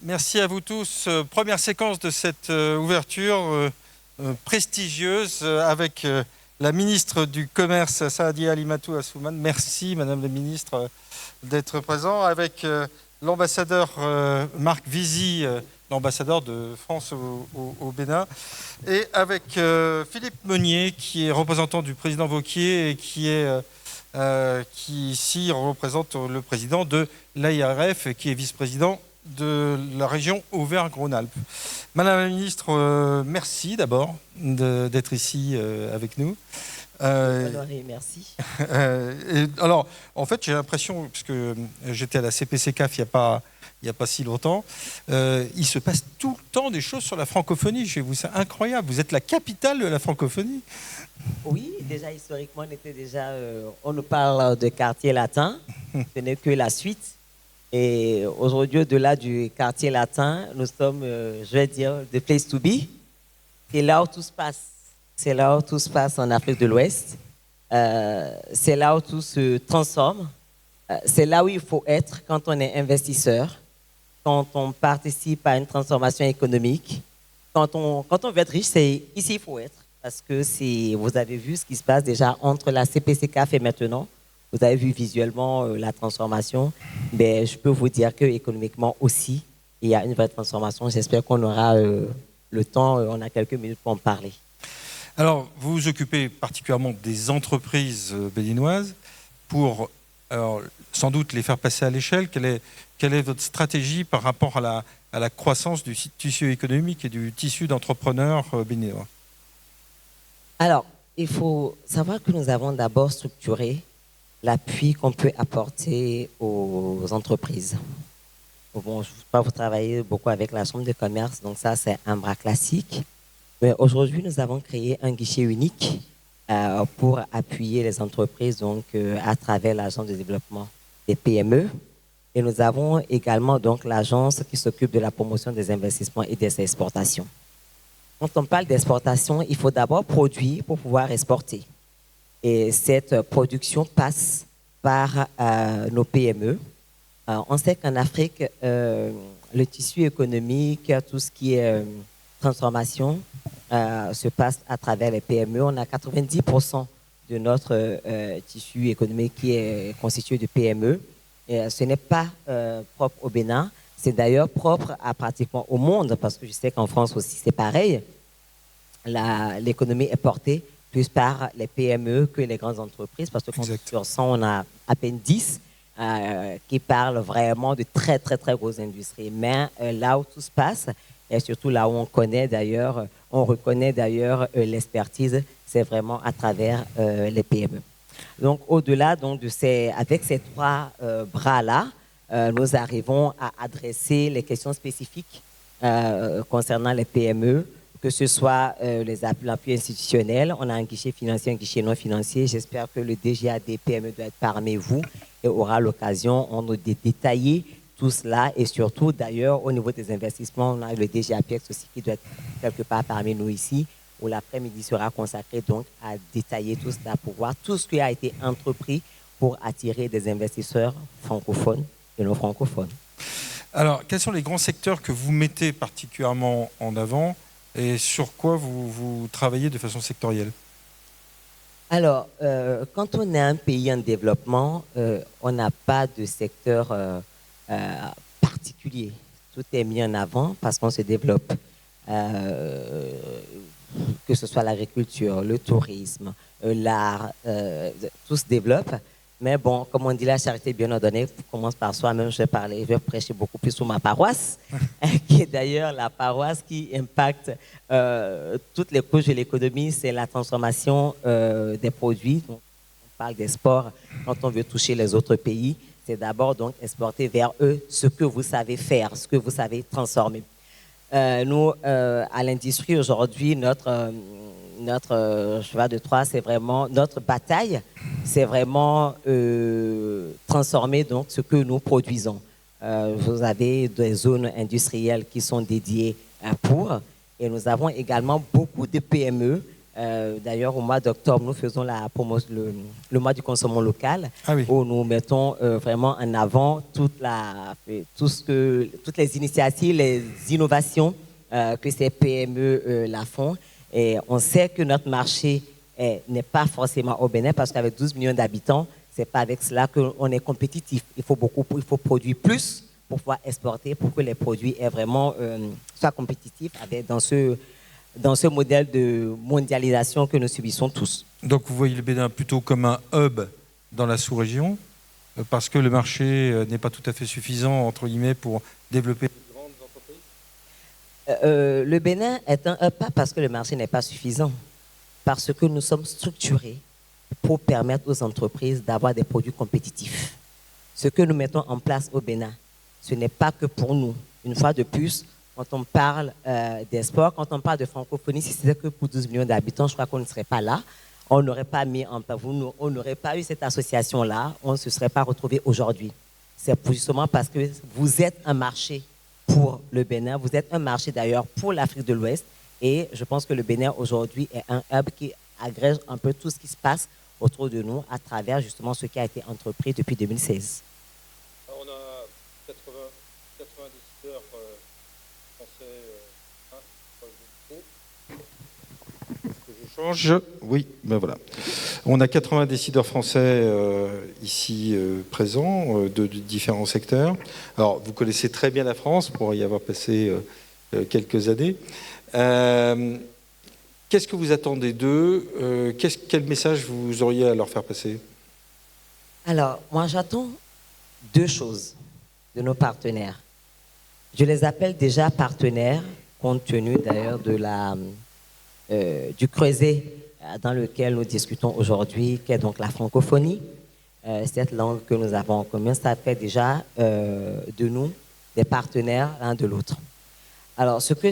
merci à vous tous. Première séquence de cette ouverture prestigieuse avec la ministre du Commerce, Saadia Alimatou Assouman. Merci, Madame la ministre, d'être présent. Avec l'ambassadeur Marc Vizy, l'ambassadeur de France au Bénin. Et avec Philippe Meunier, qui est représentant du président Wauquiez et qui ici représente le président de l'AIRF et qui est vice-président de la région Auvergne-Rhône-Alpes. Madame la ministre, merci d'abord d'être ici avec nous. Merci. Alors, en fait, j'ai l'impression, puisque j'étais à la CPCCAF il n'y a pas si longtemps, il se passe tout le temps des choses sur la francophonie chez vous. C'est incroyable. Vous êtes la capitale de la francophonie. Oui, déjà historiquement, on nous parle de quartier latin. Ce n'est que la suite. Et aujourd'hui, au-delà du quartier latin, nous sommes, je vais dire, the place to be. C'est là où tout se passe. C'est là où tout se passe en Afrique de l'Ouest. C'est là où tout se transforme. C'est là où il faut être quand on est investisseur, quand on participe à une transformation économique. Quand on veut être riche, c'est ici il faut être. Parce que vous avez vu ce qui se passe déjà entre la CPCCAF et maintenant. Vous avez vu visuellement la transformation. Mais je peux vous dire qu'économiquement aussi, il y a une vraie transformation. J'espère qu'on aura le temps, on a quelques minutes pour en parler. Alors, vous vous occupez particulièrement des entreprises béninoises pour, sans doute, les faire passer à l'échelle. Quelle est votre stratégie par rapport à la croissance du tissu économique et du tissu d'entrepreneurs béninois? Alors, il faut savoir que nous avons d'abord structuré l'appui qu'on peut apporter aux entreprises. Bon, je crois que vous travaillez beaucoup avec la Chambre de commerce, donc ça, c'est un bras classique. Mais aujourd'hui, nous avons créé un guichet unique pour appuyer les entreprises donc, à travers l'agence de développement des PME. Et nous avons également donc, l'agence qui s'occupe de la promotion des investissements et des exportations. Quand on parle d'exportation, il faut d'abord produire pour pouvoir exporter. Et cette production passe par nos PME. On sait qu'en Afrique, le tissu économique, tout ce qui est transformation, se passe à travers les PME. On a 90% de notre tissu économique qui est constitué de PME. Et ce n'est pas propre au Bénin. C'est d'ailleurs propre à pratiquement au monde, parce que je sais qu'en France aussi, c'est pareil. L'économie est portée plus par les PME que les grandes entreprises, parce que sur 100, on a à peine 10 qui parlent vraiment de très, très, très grosses industries. Mais là où tout se passe, et surtout là où on reconnaît d'ailleurs l'expertise, c'est vraiment à travers les PME. Donc, au-delà donc, avec ces trois bras-là, nous arrivons à adresser les questions spécifiques concernant les PME, que ce soit l'appui institutionnel. On a un guichet financier, un guichet non financier. J'espère que le DGA des PME doit être parmi vous et aura l'occasion de détailler tout cela. Et surtout, d'ailleurs, au niveau des investissements, on a le DGA PIEX aussi qui doit être quelque part parmi nous ici, où l'après-midi sera consacré donc à détailler tout cela pour voir tout ce qui a été entrepris pour attirer des investisseurs francophones et non francophones. Alors, quels sont les grands secteurs que vous mettez particulièrement en avant et sur quoi vous travaillez de façon sectorielle? Alors, quand on est un pays en développement, on n'a pas de secteur particulier. Tout est mis en avant parce qu'on se développe. Que ce soit l'agriculture, le tourisme, l'art, tout se développe. Mais bon, comme on dit, la charité bien ordonnée commence par soi-même. Je vais prêcher beaucoup plus sur ma paroisse, qui est d'ailleurs la paroisse qui impacte toutes les couches de l'économie. C'est la transformation des produits. Donc, on parle d'export quand on veut toucher les autres pays. C'est d'abord donc exporter vers eux ce que vous savez faire, ce que vous savez transformer. Nous, à l'industrie aujourd'hui, notre cheval de Troie, c'est vraiment notre bataille, c'est vraiment transformer donc ce que nous produisons. Vous avez des zones industrielles qui sont dédiées pour, et nous avons également beaucoup de PME D'ailleurs, au mois d'octobre, nous faisons le mois du consommation local, où nous mettons vraiment en avant toutes les initiatives, les innovations que ces PME la font. Et on sait que notre marché n'est pas forcément au Bénin, parce qu'avec 12 millions d'habitants, c'est pas avec cela qu'on est compétitif. Il faut produire plus pour pouvoir exporter, pour que les produits soient compétitifs dans ce modèle de mondialisation que nous subissons tous. Donc vous voyez le Bénin plutôt comme un hub dans la sous-région, parce que le marché n'est pas tout à fait suffisant, entre guillemets, pour développer de grandes entreprises? Le Bénin est un hub, pas parce que le marché n'est pas suffisant, parce que nous sommes structurés pour permettre aux entreprises d'avoir des produits compétitifs. Ce que nous mettons en place au Bénin, ce n'est pas que pour nous. Une fois de plus, quand on parle d'espoir, quand on parle de francophonie, si c'était que pour 12 millions d'habitants, je crois qu'on ne serait pas là. On n'aurait pas on n'aurait pas eu cette association-là, on ne se serait pas retrouvé aujourd'hui. C'est justement parce que vous êtes un marché pour le Bénin, vous êtes un marché d'ailleurs pour l'Afrique de l'Ouest, et je pense que le Bénin aujourd'hui est un hub qui agrège un peu tout ce qui se passe autour de nous à travers justement ce qui a été entrepris depuis 2016. On a 90 heures français. Je change. Oui, ben voilà. On a 80 décideurs français ici présents de différents secteurs. Alors, vous connaissez très bien la France pour y avoir passé quelques années. Qu'est-ce que vous attendez d'eux? Quel message vous auriez à leur faire passer? Alors, moi, j'attends deux choses de nos partenaires. Je les appelle déjà partenaires, compte tenu d'ailleurs du creuset dans lequel nous discutons aujourd'hui, qui est donc la francophonie. Cette langue que nous avons en commun, ça fait déjà de nous des partenaires l'un de l'autre. Alors, ce que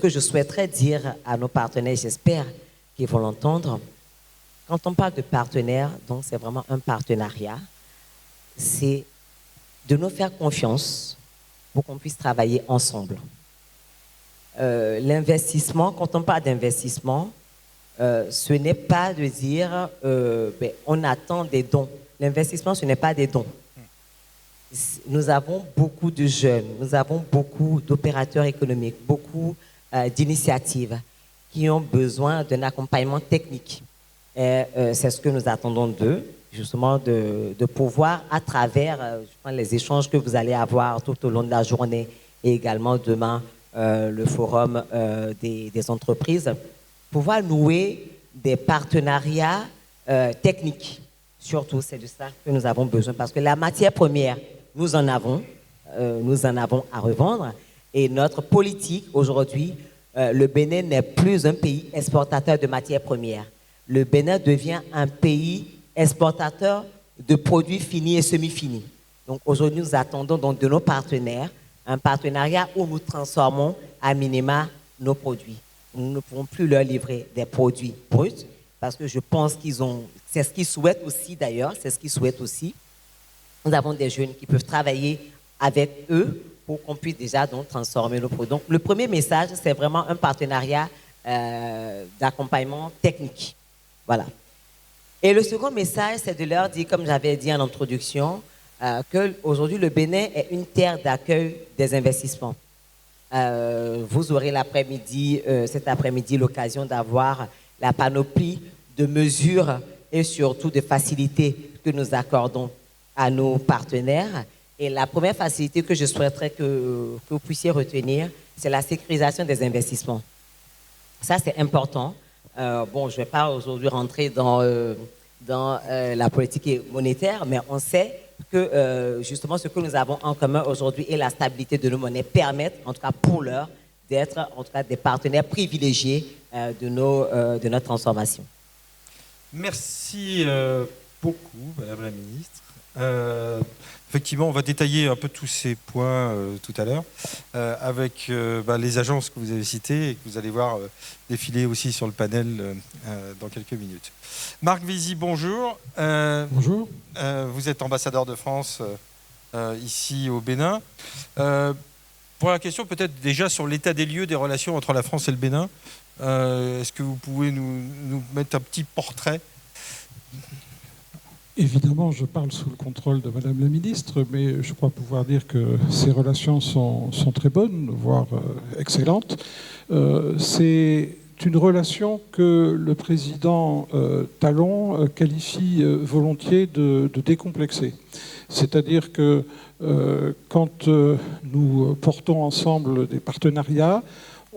je souhaiterais dire à nos partenaires, j'espère qu'ils vont l'entendre, quand on parle de partenaire, donc c'est vraiment un partenariat, c'est de nous faire confiance pour qu'on puisse travailler ensemble. L'investissement, quand on parle d'investissement, ce n'est pas de dire on attend des dons. L'investissement, ce n'est pas des dons. Nous avons beaucoup de jeunes, nous avons beaucoup d'opérateurs économiques, beaucoup d'initiatives qui ont besoin d'un accompagnement technique. Et c'est ce que nous attendons d'eux, justement de pouvoir, à travers les échanges que vous allez avoir tout au long de la journée et également demain, le forum des entreprises, pouvoir nouer des partenariats techniques. Surtout, c'est de ça que nous avons besoin, parce que la matière première, nous en avons à revendre. Et notre politique aujourd'hui, le Bénin n'est plus un pays exportateur de matières premières. Le Bénin devient un pays exportateur de produits finis et semi-finis. Donc aujourd'hui, nous attendons donc de nos partenaires un partenariat où nous transformons à minima nos produits. Nous ne pouvons plus leur livrer des produits bruts, parce que je pense c'est ce qu'ils souhaitent aussi d'ailleurs, c'est ce qu'ils souhaitent aussi. Nous avons des jeunes qui peuvent travailler avec eux pour qu'on puisse déjà donc transformer nos produits. Donc le premier message, c'est vraiment un partenariat d'accompagnement technique. Voilà. Et le second message, c'est de leur dire, comme j'avais dit en introduction, qu'aujourd'hui le Bénin est une terre d'accueil des investissements. Vous aurez cet après-midi l'occasion d'avoir la panoplie de mesures et surtout de facilités que nous accordons à nos partenaires. Et la première facilité que je souhaiterais que vous puissiez retenir, c'est la sécurisation des investissements. Ça, c'est important. Je ne vais pas aujourd'hui rentrer dans la politique monétaire, mais on sait que justement ce que nous avons en commun aujourd'hui et la stabilité de nos monnaies permettent, en tout cas pour l'heure, d'être en tout cas des partenaires privilégiés de notre transformation. Merci beaucoup, Madame la Ministre. Effectivement, on va détailler un peu tous ces points tout à l'heure avec les agences que vous avez citées et que vous allez voir défiler aussi sur le panel dans quelques minutes. Marc Vizy, bonjour. Bonjour. Vous êtes ambassadeur de France ici au Bénin. Pour la question peut-être déjà sur l'état des lieux des relations entre la France et le Bénin, Est-ce que vous pouvez nous mettre un petit portrait? Évidemment, je parle sous le contrôle de Madame la Ministre, mais je crois pouvoir dire que ces relations sont très bonnes, voire excellentes. C'est une relation que le président Talon qualifie volontiers de décomplexée. C'est-à-dire que quand nous portons ensemble des partenariats,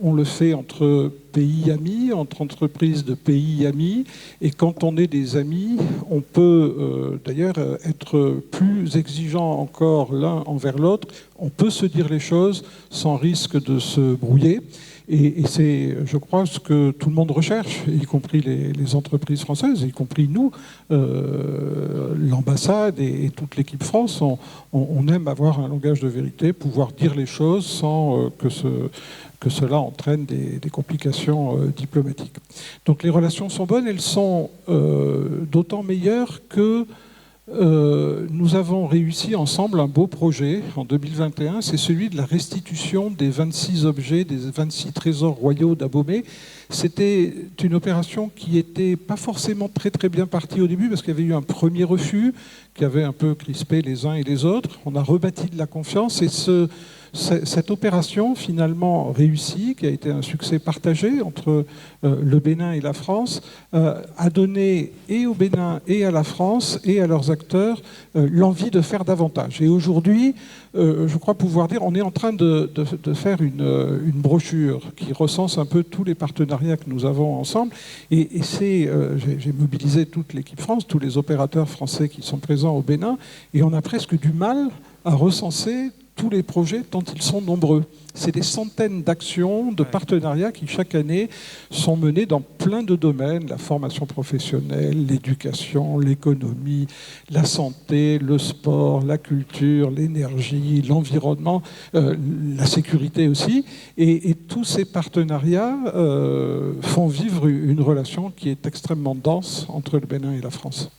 on le fait entre pays amis, entre entreprises de pays amis, et quand on est des amis, on peut d'ailleurs être plus exigeant encore l'un envers l'autre. On peut se dire les choses sans risque de se brouiller. Et c'est, je crois, ce que tout le monde recherche, y compris les entreprises françaises, y compris nous, l'ambassade et toute l'équipe France. On aime avoir un langage de vérité, pouvoir dire les choses sans que cela entraîne des complications diplomatiques. Donc les relations sont bonnes, elles sont d'autant meilleures que nous avons réussi ensemble un beau projet en 2021, c'est celui de la restitution des 26 objets, des 26 trésors royaux d'Abomey. C'était une opération qui n'était pas forcément très bien partie au début parce qu'il y avait eu un premier refus qui avait un peu crispé les uns et les autres. On a rebâti de la confiance et cette opération finalement réussie, qui a été un succès partagé entre le Bénin et la France, a donné et au Bénin et à la France et à leurs acteurs l'envie de faire davantage. Et aujourd'hui, je crois pouvoir dire, on est en train de faire une brochure qui recense un peu tous les partenariats que nous avons ensemble. Et j'ai mobilisé toute l'équipe France, tous les opérateurs français qui sont présents au Bénin, et on a presque du mal à recenser tous les projets tant ils sont nombreux. C'est des centaines d'actions, de partenariats qui chaque année sont menés dans plein de domaines, la formation professionnelle, l'éducation, l'économie, la santé, le sport, la culture, l'énergie, l'environnement, la sécurité aussi. Et tous ces partenariats font vivre une relation qui est extrêmement dense entre le Bénin et la France.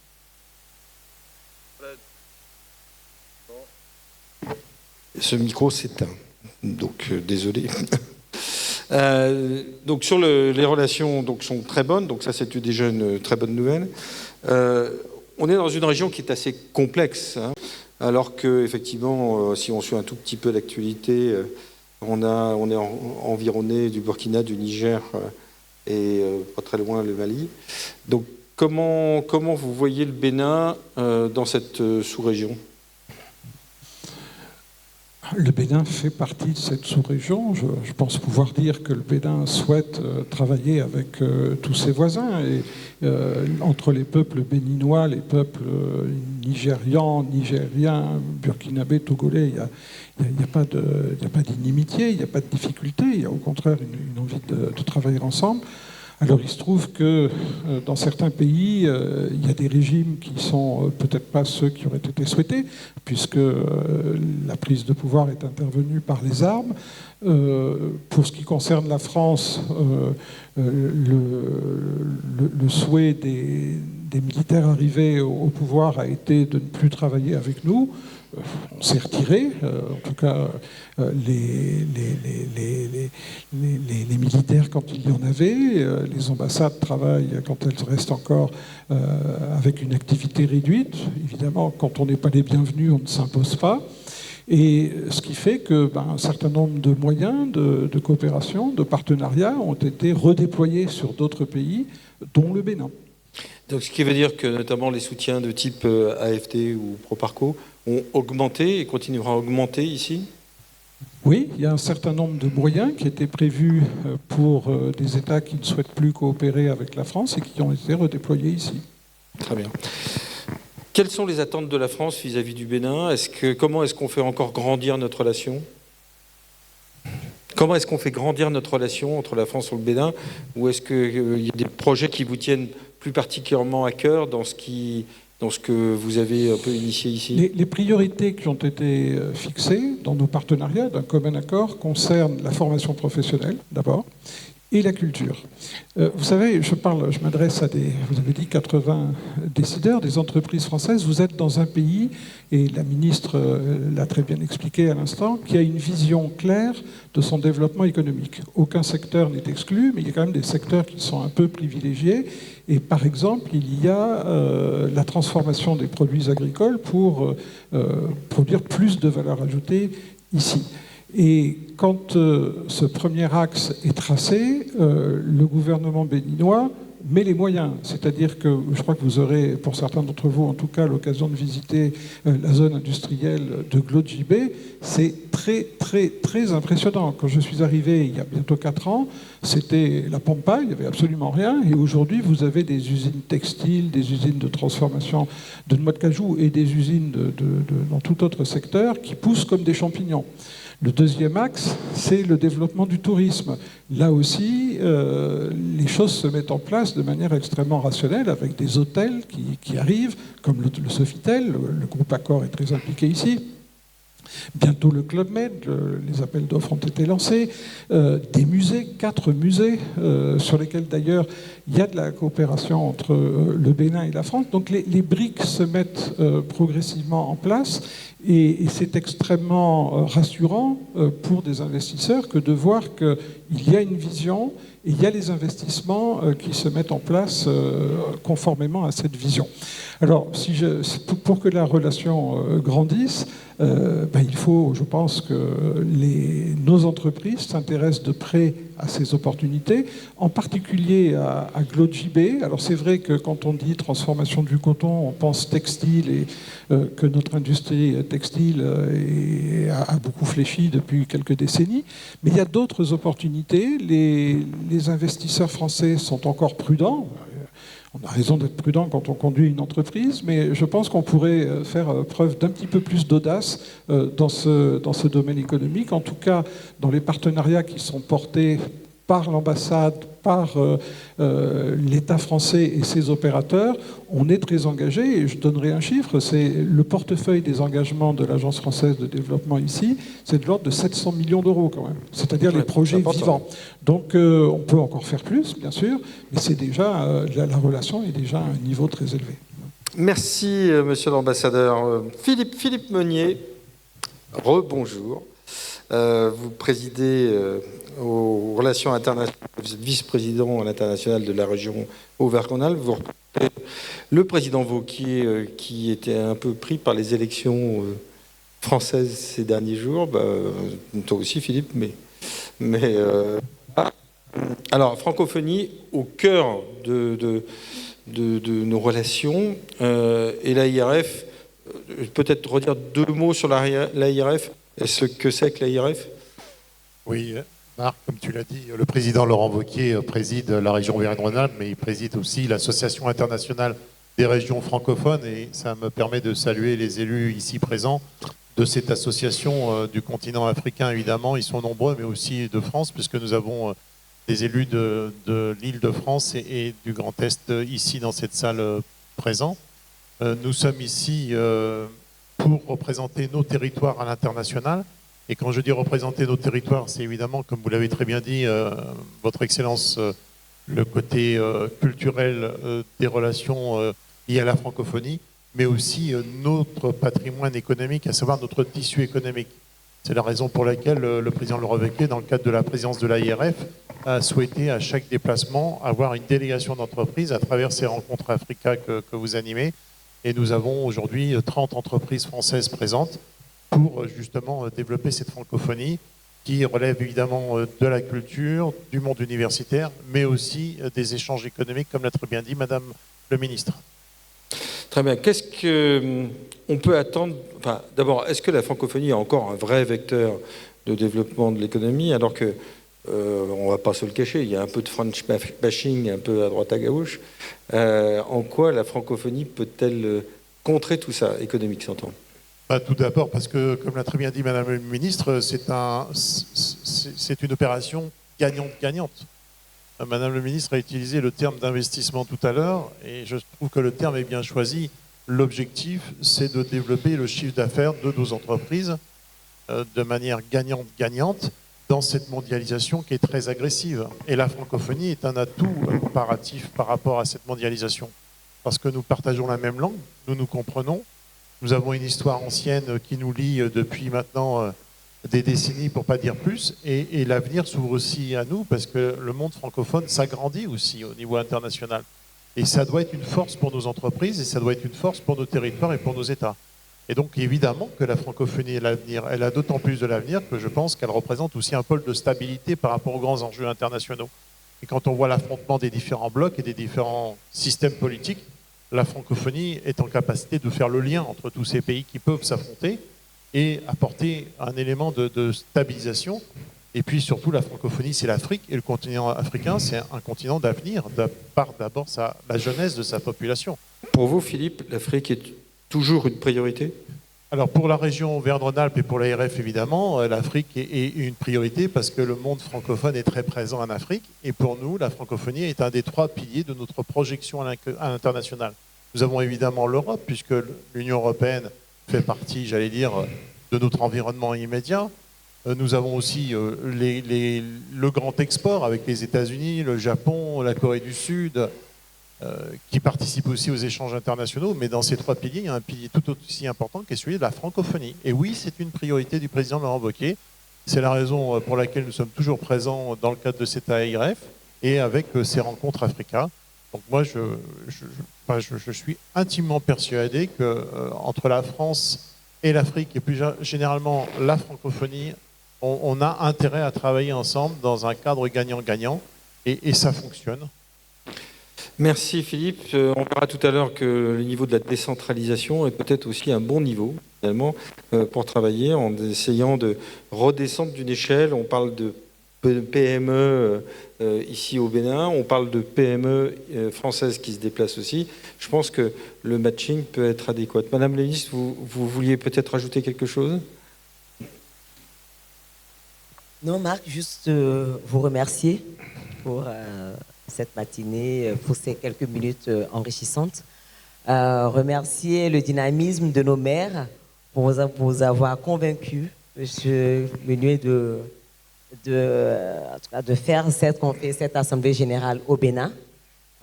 Ce micro s'éteint, donc désolé. Donc sur les relations donc, sont très bonnes, donc ça c'est déjà une très bonne nouvelle. On est dans une région qui est assez complexe, hein, alors que effectivement, si on suit un tout petit peu l'actualité, on est environné du Burkina, du Niger et pas très loin le Mali. Donc comment vous voyez le Bénin dans cette sous-région ? Le Bénin fait partie de cette sous-région. Je pense pouvoir dire que le Bénin souhaite travailler avec tous ses voisins. Et entre les peuples béninois, les peuples nigérians, nigériens, burkinabés, togolais, il n'y a pas d'inimitié, il n'y a pas de difficulté. Il y a au contraire une envie de travailler ensemble. Alors il se trouve que dans certains pays, il y a des régimes qui sont peut-être pas ceux qui auraient été souhaités, puisque la prise de pouvoir est intervenue par les armes. Pour ce qui concerne la France, le souhait des militaires arrivés au pouvoir a été de ne plus travailler avec nous. On s'est retiré, en tout cas les militaires quand il y en avait, les ambassades travaillent quand elles restent encore avec une activité réduite. Évidemment, quand on n'est pas les bienvenus, on ne s'impose pas. Et ce qui fait qu'un certain nombre de moyens de coopération, de partenariat ont été redéployés sur d'autres pays, dont le Bénin. Donc, ce qui veut dire que notamment les soutiens de type AFD ou Proparco ont augmenté et continueront à augmenter ici ? Oui, il y a un certain nombre de moyens qui étaient prévus pour des États qui ne souhaitent plus coopérer avec la France et qui ont été redéployés ici. Très bien. Quelles sont les attentes de la France vis-à-vis du Bénin ? Comment est-ce qu'on fait encore grandir notre relation ? Comment est-ce qu'on fait grandir notre relation entre la France et le Bénin ? Ou est-ce qu'il y a des projets qui vous tiennent plus particulièrement à cœur dans ce que vous avez un peu initié ici ? Les priorités qui ont été fixées dans nos partenariats d'un commun accord concernent la formation professionnelle, d'abord, et la culture. Vous savez, je m'adresse à vous avez dit 80 décideurs, des entreprises françaises. Vous êtes dans un pays, et la ministre l'a très bien expliqué à l'instant, qui a une vision claire de son développement économique. Aucun secteur n'est exclu, mais il y a quand même des secteurs qui sont un peu privilégiés. Et par exemple, il y a la transformation des produits agricoles pour produire plus de valeur ajoutée ici. Et quand ce premier axe est tracé, le gouvernement béninois met les moyens. C'est-à-dire que je crois que vous aurez, pour certains d'entre vous en tout cas, l'occasion de visiter la zone industrielle de Glodjibé. C'est très, très, très impressionnant. Quand je suis arrivé il y a bientôt 4 ans, c'était la pampa, il n'y avait absolument rien. Et aujourd'hui, vous avez des usines textiles, des usines de transformation de noix de cajou et des usines dans tout autre secteur qui poussent comme des champignons. Le deuxième axe, c'est le développement du tourisme. Là aussi, les choses se mettent en place de manière extrêmement rationnelle, avec des hôtels qui arrivent, comme le Sofitel, le groupe Accor est très impliqué ici. Bientôt le Club Med, les appels d'offres ont été lancés, des musées, 4 musées, sur lesquels d'ailleurs il y a de la coopération entre le Bénin et la France. Donc les briques se mettent progressivement en place et c'est extrêmement rassurant pour des investisseurs que de voir qu'il y a une vision et il y a les investissements qui se mettent en place conformément à cette vision. Alors, pour que la relation grandisse, il faut, je pense, que nos entreprises s'intéressent de près à ces opportunités, en particulier à Glodjibé. Alors c'est vrai que quand on dit transformation du coton, on pense textile et que notre industrie textile a beaucoup fléchi depuis quelques décennies. Mais il y a d'autres opportunités. Les investisseurs français sont encore prudents. On a raison d'être prudent quand on conduit une entreprise, mais je pense qu'on pourrait faire preuve d'un petit peu plus d'audace dans ce domaine économique. En tout cas, dans les partenariats qui sont portés par l'ambassade, par l'État français et ses opérateurs, on est très engagé. Et je donnerai un chiffre, c'est le portefeuille des engagements de l'Agence française de développement ici, c'est de l'ordre de 700 millions d'euros quand même, c'est-à-dire les projets vivants. Donc on peut encore faire plus, bien sûr, mais c'est déjà la relation est déjà à un niveau très élevé. Merci, monsieur l'ambassadeur. Philippe Meunier, rebonjour. Vous présidez aux relations internationales, vous êtes vice-président à l'international de la région Auvergne-Rhône-Alpes. Vous représentez le président Wauquiez qui était un peu pris par les élections françaises ces derniers jours. Toi aussi, Philippe, alors, francophonie au cœur de nos relations et l'AIRF. Peut-être redire 2 mots sur l'AIRF. Est-ce que c'est que l'AIRF ? Oui, Marc, comme tu l'as dit, le président Laurent Wauquiez préside la région Auvergne-Rhône-Alpes, mais il préside aussi l'Association internationale des régions francophones, et ça me permet de saluer les élus ici présents de cette association du continent africain, évidemment. Ils sont nombreux, mais aussi de France, puisque nous avons des élus de l'Île-de-France et du Grand Est ici dans cette salle présents. Nous sommes ici pour représenter nos territoires à l'international. Et quand je dis représenter nos territoires, c'est évidemment, comme vous l'avez très bien dit, Votre Excellence, le côté culturel des relations liées à la francophonie, mais aussi notre patrimoine économique, à savoir notre tissu économique. C'est la raison pour laquelle le président Laurent Wauquiez, dans le cadre de la présidence de l'AIRF, a souhaité à chaque déplacement avoir une délégation d'entreprises à travers ces rencontres Africa que vous animez. Et nous avons aujourd'hui 30 entreprises françaises présentes pour justement développer cette francophonie qui relève évidemment de la culture, du monde universitaire, mais aussi des échanges économiques, comme l'a très bien dit Madame le ministre. Très bien. Qu'est-ce qu'on peut attendre ? Enfin, d'abord, est-ce que la francophonie est encore un vrai vecteur de développement de l'économie, alors que, on ne va pas se le cacher, il y a un peu de French bashing, un peu à droite à gauche. En quoi la francophonie peut-elle contrer tout ça, économique, s'entend ? Tout d'abord, parce que, comme l'a très bien dit Madame le ministre, c'est une opération gagnante-gagnante. Madame le ministre a utilisé le terme d'investissement tout à l'heure, et je trouve que le terme est bien choisi. L'objectif, c'est de développer le chiffre d'affaires de nos entreprises de manière gagnante-gagnante, dans cette mondialisation qui est très agressive. Et la francophonie est un atout comparatif par rapport à cette mondialisation. Parce que nous partageons la même langue, nous nous comprenons, nous avons une histoire ancienne qui nous lie depuis maintenant des décennies, pour ne pas dire plus, et l'avenir s'ouvre aussi à nous, parce que le monde francophone s'agrandit aussi au niveau international. Et ça doit être une force pour nos entreprises, et ça doit être une force pour nos territoires et pour nos États. Et donc, évidemment que la francophonie est l'avenir. Elle a d'autant plus de l'avenir que je pense qu'elle représente aussi un pôle de stabilité par rapport aux grands enjeux internationaux. Et quand on voit l'affrontement des différents blocs et des différents systèmes politiques, la francophonie est en capacité de faire le lien entre tous ces pays qui peuvent s'affronter et apporter un élément de stabilisation. Et puis surtout, la francophonie, c'est l'Afrique, et le continent africain, c'est un continent d'avenir, par d'abord la jeunesse de sa population. Pour vous, Philippe, l'Afrique est toujours une priorité ? Alors pour la région Auvergne-Rhône-Alpes et pour l'ARF, évidemment, l'Afrique est une priorité parce que le monde francophone est très présent en Afrique. Et pour nous, la francophonie est un des 3 piliers de notre projection à l'international. Nous avons évidemment l'Europe, puisque l'Union européenne fait partie, j'allais dire, de notre environnement immédiat. Nous avons aussi le grand export avec les États-Unis, le Japon, la Corée du Sud, qui participent aussi aux échanges internationaux. Mais dans ces 3 piliers, il y a un pilier tout aussi important qui est celui de la francophonie. Et oui, c'est une priorité du président Laurent Wauquiez. C'est la raison pour laquelle nous sommes toujours présents dans le cadre de cette ARF et avec ces rencontres Africa. Donc moi, je suis intimement persuadé qu'entre la France et l'Afrique, et plus généralement la francophonie, on a intérêt à travailler ensemble dans un cadre gagnant-gagnant, et ça fonctionne. Merci Philippe. On verra tout à l'heure que le niveau de la décentralisation est peut-être aussi un bon niveau, finalement, pour travailler en essayant de redescendre d'une échelle. On parle de PME ici au Bénin, on parle de PME françaises qui se déplacent aussi. Je pense que le matching peut être adéquat. Madame la ministre, vous vouliez peut-être ajouter quelque chose ? Non, Marc, juste vous remercier pour cette matinée, pour ces quelques minutes enrichissantes. Remercier le dynamisme de nos maires pour vous avoir convaincu, M. Menuet, de faire cette Assemblée générale au Bénin.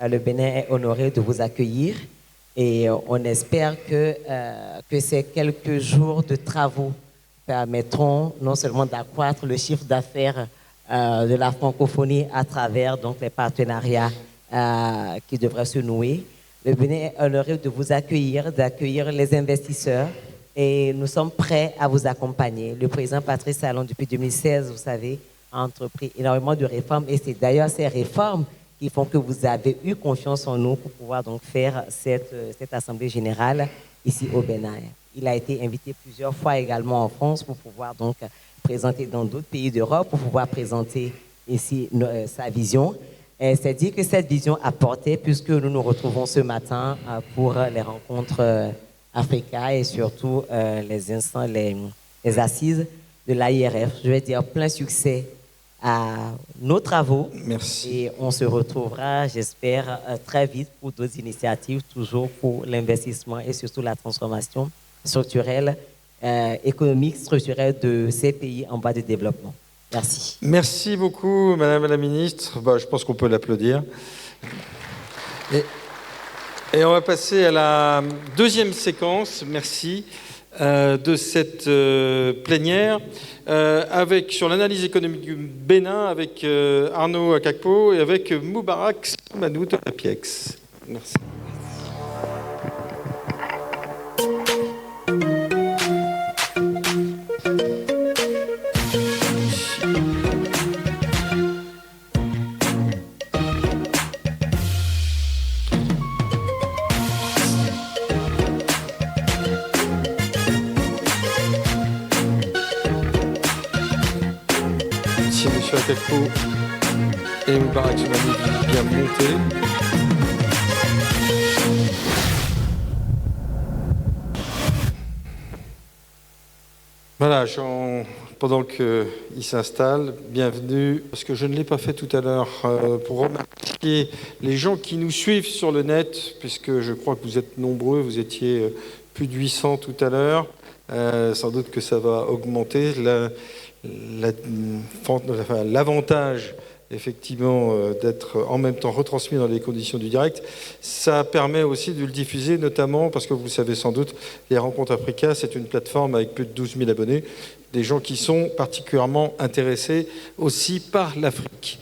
Le Bénin est honoré de vous accueillir et on espère que ces quelques jours de travaux permettront non seulement d'accroître le chiffre d'affaires de la francophonie à travers donc, les partenariats qui devraient se nouer. Le Bénin est honoré de vous accueillir, d'accueillir les investisseurs et nous sommes prêts à vous accompagner. Le président Patrice Talon, depuis 2016, vous savez, a entrepris énormément de réformes et c'est d'ailleurs ces réformes qui font que vous avez eu confiance en nous pour pouvoir donc faire cette Assemblée générale ici au Bénin. Il a été invité plusieurs fois également en France pour pouvoir donc présenter dans d'autres pays d'Europe, pour pouvoir présenter ici sa vision. C'est dire que cette vision a porté, puisque nous nous retrouvons ce matin pour les rencontres Africa et surtout les assises de l'AIRF. Je vais dire plein succès à nos travaux. Merci. Et on se retrouvera, j'espère, très vite pour d'autres initiatives, toujours pour l'investissement et surtout la transformation structurelle, économique, structurelle de ces pays en voie de développement. Merci. Merci beaucoup, Madame la Ministre. Je pense qu'on peut l'applaudir. Et on va passer à la deuxième séquence, merci, de cette plénière, sur l'analyse économique du Bénin, avec Arnaud Akakpo et avec Moubarak Manou de l'APIEX. Merci. Akakpo et Moubarak Manou bien monté. Voilà, pendant qu'il s'installe, bienvenue, parce que je ne l'ai pas fait tout à l'heure, pour remercier les gens qui nous suivent sur le net, puisque je crois que vous êtes nombreux, vous étiez plus de 800 tout à l'heure, sans doute que ça va augmenter. l'avantage effectivement d'être en même temps retransmis dans les conditions du direct. Ça permet aussi de le diffuser, notamment parce que vous le savez sans doute, les Rencontres Africa, c'est une plateforme avec plus de 12 000 abonnés, des gens qui sont particulièrement intéressés aussi par l'Afrique.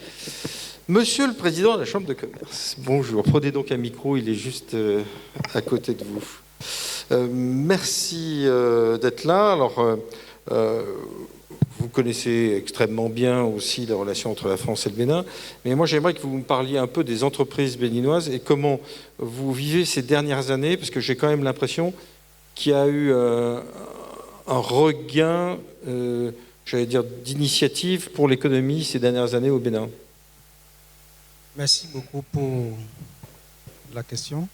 Monsieur le Président de la Chambre de commerce, bonjour. Prenez donc un micro, il est juste à côté de vous. Merci d'être là. Alors, vous connaissez extrêmement bien aussi les relations entre la France et le Bénin, mais moi j'aimerais que vous me parliez un peu des entreprises béninoises et comment vous vivez ces dernières années, parce que j'ai quand même l'impression qu'il y a eu un regain, j'allais dire, d'initiative pour l'économie ces dernières années au Bénin. Merci beaucoup pour la question.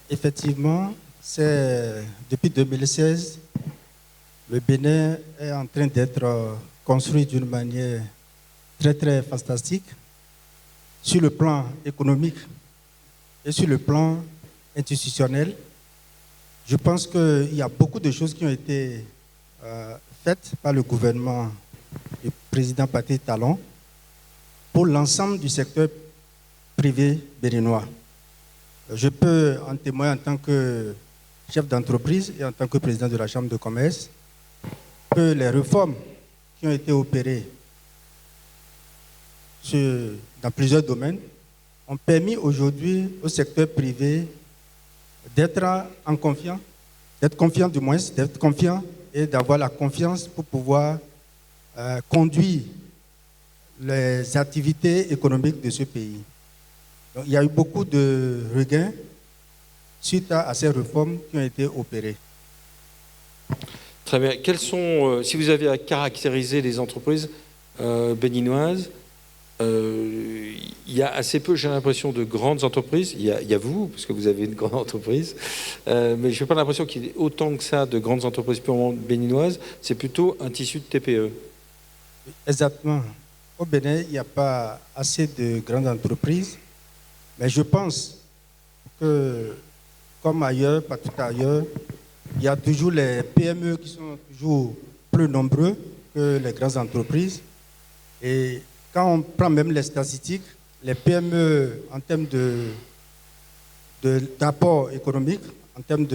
Effectivement, c'est depuis 2016, le Bénin est en train d'être construit d'une manière très très fantastique sur le plan économique et sur le plan institutionnel. Je pense qu'il y a beaucoup de choses qui ont été faites par le gouvernement du président Patrice Talon pour l'ensemble du secteur privé béninois. Je peux en témoigner en tant que chef d'entreprise et en tant que président de la Chambre de commerce que les réformes qui ont été opérées dans plusieurs domaines ont permis aujourd'hui au secteur privé d'être en confiance, d'être confiant du moins, d'être confiant et d'avoir la confiance pour pouvoir conduire les activités économiques de ce pays. Donc, il y a eu beaucoup de regains suite à ces réformes qui ont été opérées. Très bien. Quelles sont, si vous avez à caractériser les entreprises béninoises, il y a assez peu, j'ai l'impression, de grandes entreprises. Il y a vous, parce que vous avez une grande entreprise, mais je n'ai pas l'impression qu'il y ait autant que ça de grandes entreprises purement béninoises. C'est plutôt un tissu de TPE. Exactement. Au Bénin, il n'y a pas assez de grandes entreprises, mais je pense que, comme ailleurs, partout ailleurs, il y a toujours les PME qui sont toujours plus nombreux que les grandes entreprises. Et quand on prend même les statistiques, les PME en termes d'apport économique, en termes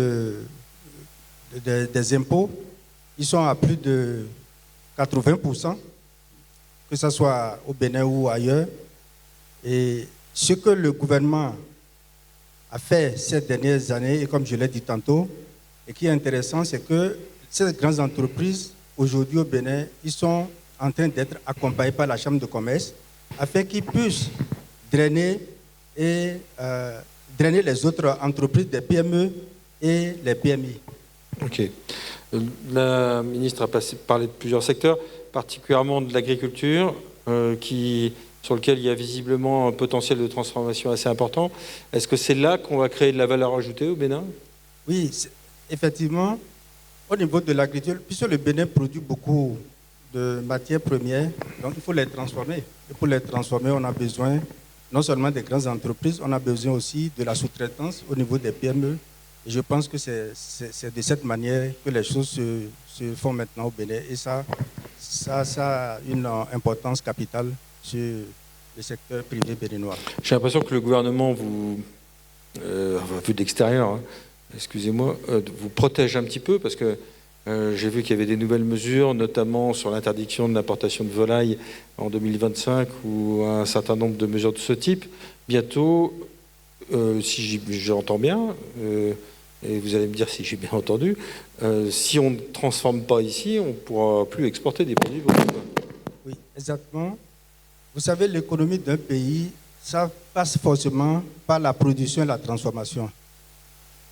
des impôts, ils sont à plus de 80%, que ce soit au Bénin ou ailleurs. Et ce que le gouvernement a fait ces dernières années, et comme je l'ai dit tantôt, et qui est intéressant, c'est que ces grandes entreprises, aujourd'hui au Bénin, ils sont en train d'être accompagnés par la Chambre de commerce afin qu'ils puissent drainer les autres entreprises, des PME et les PMI. Ok. La ministre a parlé de plusieurs secteurs, particulièrement de l'agriculture, sur lequel il y a visiblement un potentiel de transformation assez important. Est-ce que c'est là qu'on va créer de la valeur ajoutée au Bénin? Oui, effectivement, au niveau de l'agriculture, puisque le Bénin produit beaucoup de matières premières, donc il faut les transformer. Et pour les transformer, on a besoin non seulement des grandes entreprises, on a besoin aussi de la sous-traitance au niveau des PME. Et je pense que c'est de cette manière que les choses se font maintenant au Bénin. Et ça a une importance capitale sur le secteur privé béninois. J'ai l'impression que le gouvernement vu d'extérieur, excusez-moi, vous protège un petit peu parce que j'ai vu qu'il y avait des nouvelles mesures, notamment sur l'interdiction de l'importation de volailles en 2025 ou un certain nombre de mesures de ce type. Bientôt, si j'entends bien, et vous allez me dire si j'ai bien entendu, si on ne transforme pas ici, on ne pourra plus exporter des produits béninois. Oui, exactement. Vous savez, l'économie d'un pays, ça passe forcément par la production et la transformation.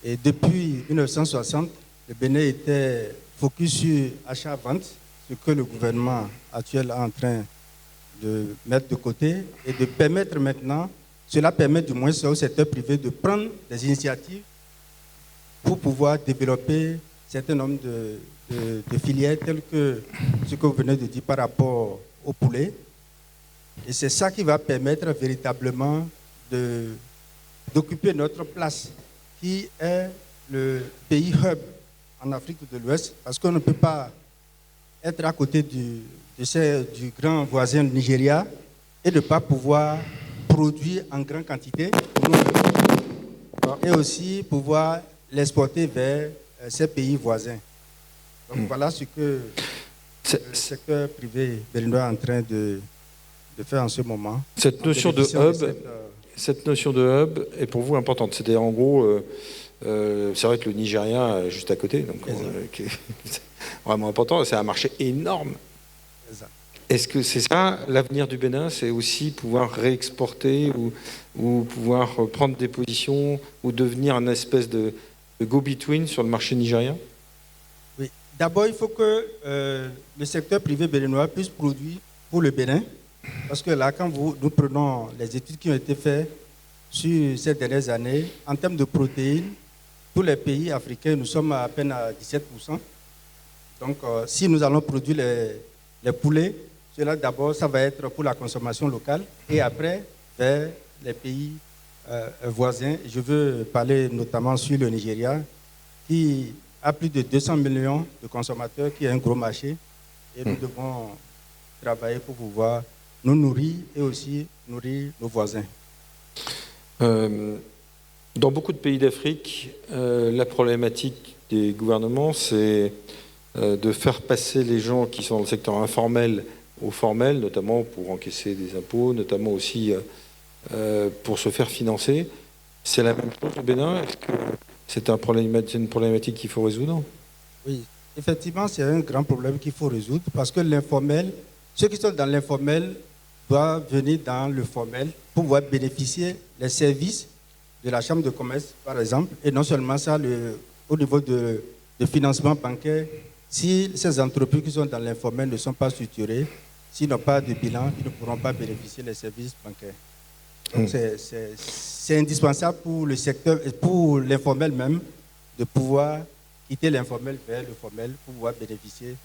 Et depuis 1960, le Bénin était focus sur achat-vente, ce que le gouvernement actuel est en train de mettre de côté et de permettre maintenant, cela permet du moins au secteur privé de prendre des initiatives pour pouvoir développer un certain nombre de filières telles que ce que vous venez de dire par rapport au poulet. Et c'est ça qui va permettre véritablement d'occuper notre place, qui est le pays hub en Afrique de l'Ouest, parce qu'on ne peut pas être à côté du grand voisin Nigeria et de ne pas pouvoir produire en grande quantité pour nous, et aussi pouvoir l'exporter vers ces pays voisins. Donc voilà ce que le secteur privé berlinois est en train de faire en ce moment. Cette notion de hub est pour vous importante. C'est-à-dire, en gros, c'est vrai que le Nigeria est juste à côté, donc c'est vraiment important. C'est un marché énorme. Exact. Est-ce que c'est ça l'avenir du Bénin? C'est aussi pouvoir réexporter ou pouvoir prendre des positions ou devenir un espèce de go-between sur le marché nigérien? Oui. D'abord, il faut que le secteur privé béninois puisse produire pour le Bénin. Parce que là, quand nous prenons les études qui ont été faites sur ces dernières années, en termes de protéines, tous les pays africains, nous sommes à peine à 17%. Donc, si nous allons produire les poulets, cela d'abord, ça va être pour la consommation locale et après, vers les pays voisins. Je veux parler notamment sur le Nigeria, qui a plus de 200 millions de consommateurs, qui est un gros marché. Et nous devons travailler pour pouvoir nous nourrir et aussi nourrir nos voisins. Dans beaucoup de pays d'Afrique, la problématique des gouvernements, c'est de faire passer les gens qui sont dans le secteur informel au formel, notamment pour encaisser des impôts, notamment aussi pour se faire financer. C'est la même chose au Bénin? Est-ce que c'est une problématique qu'il faut résoudre? Oui, effectivement, c'est un grand problème qu'il faut résoudre parce que l'informel, ceux qui sont dans l'informel doivent venir dans le formel pour pouvoir bénéficier des services de la Chambre de commerce, par exemple, et non seulement ça, au niveau de financement bancaire, si ces entreprises qui sont dans l'informel ne sont pas structurées, s'ils n'ont pas de bilan, ils ne pourront pas bénéficier des services bancaires. Donc c'est indispensable pour le secteur, pour l'informel même, de pouvoir quitter l'informel vers le formel pour pouvoir bénéficier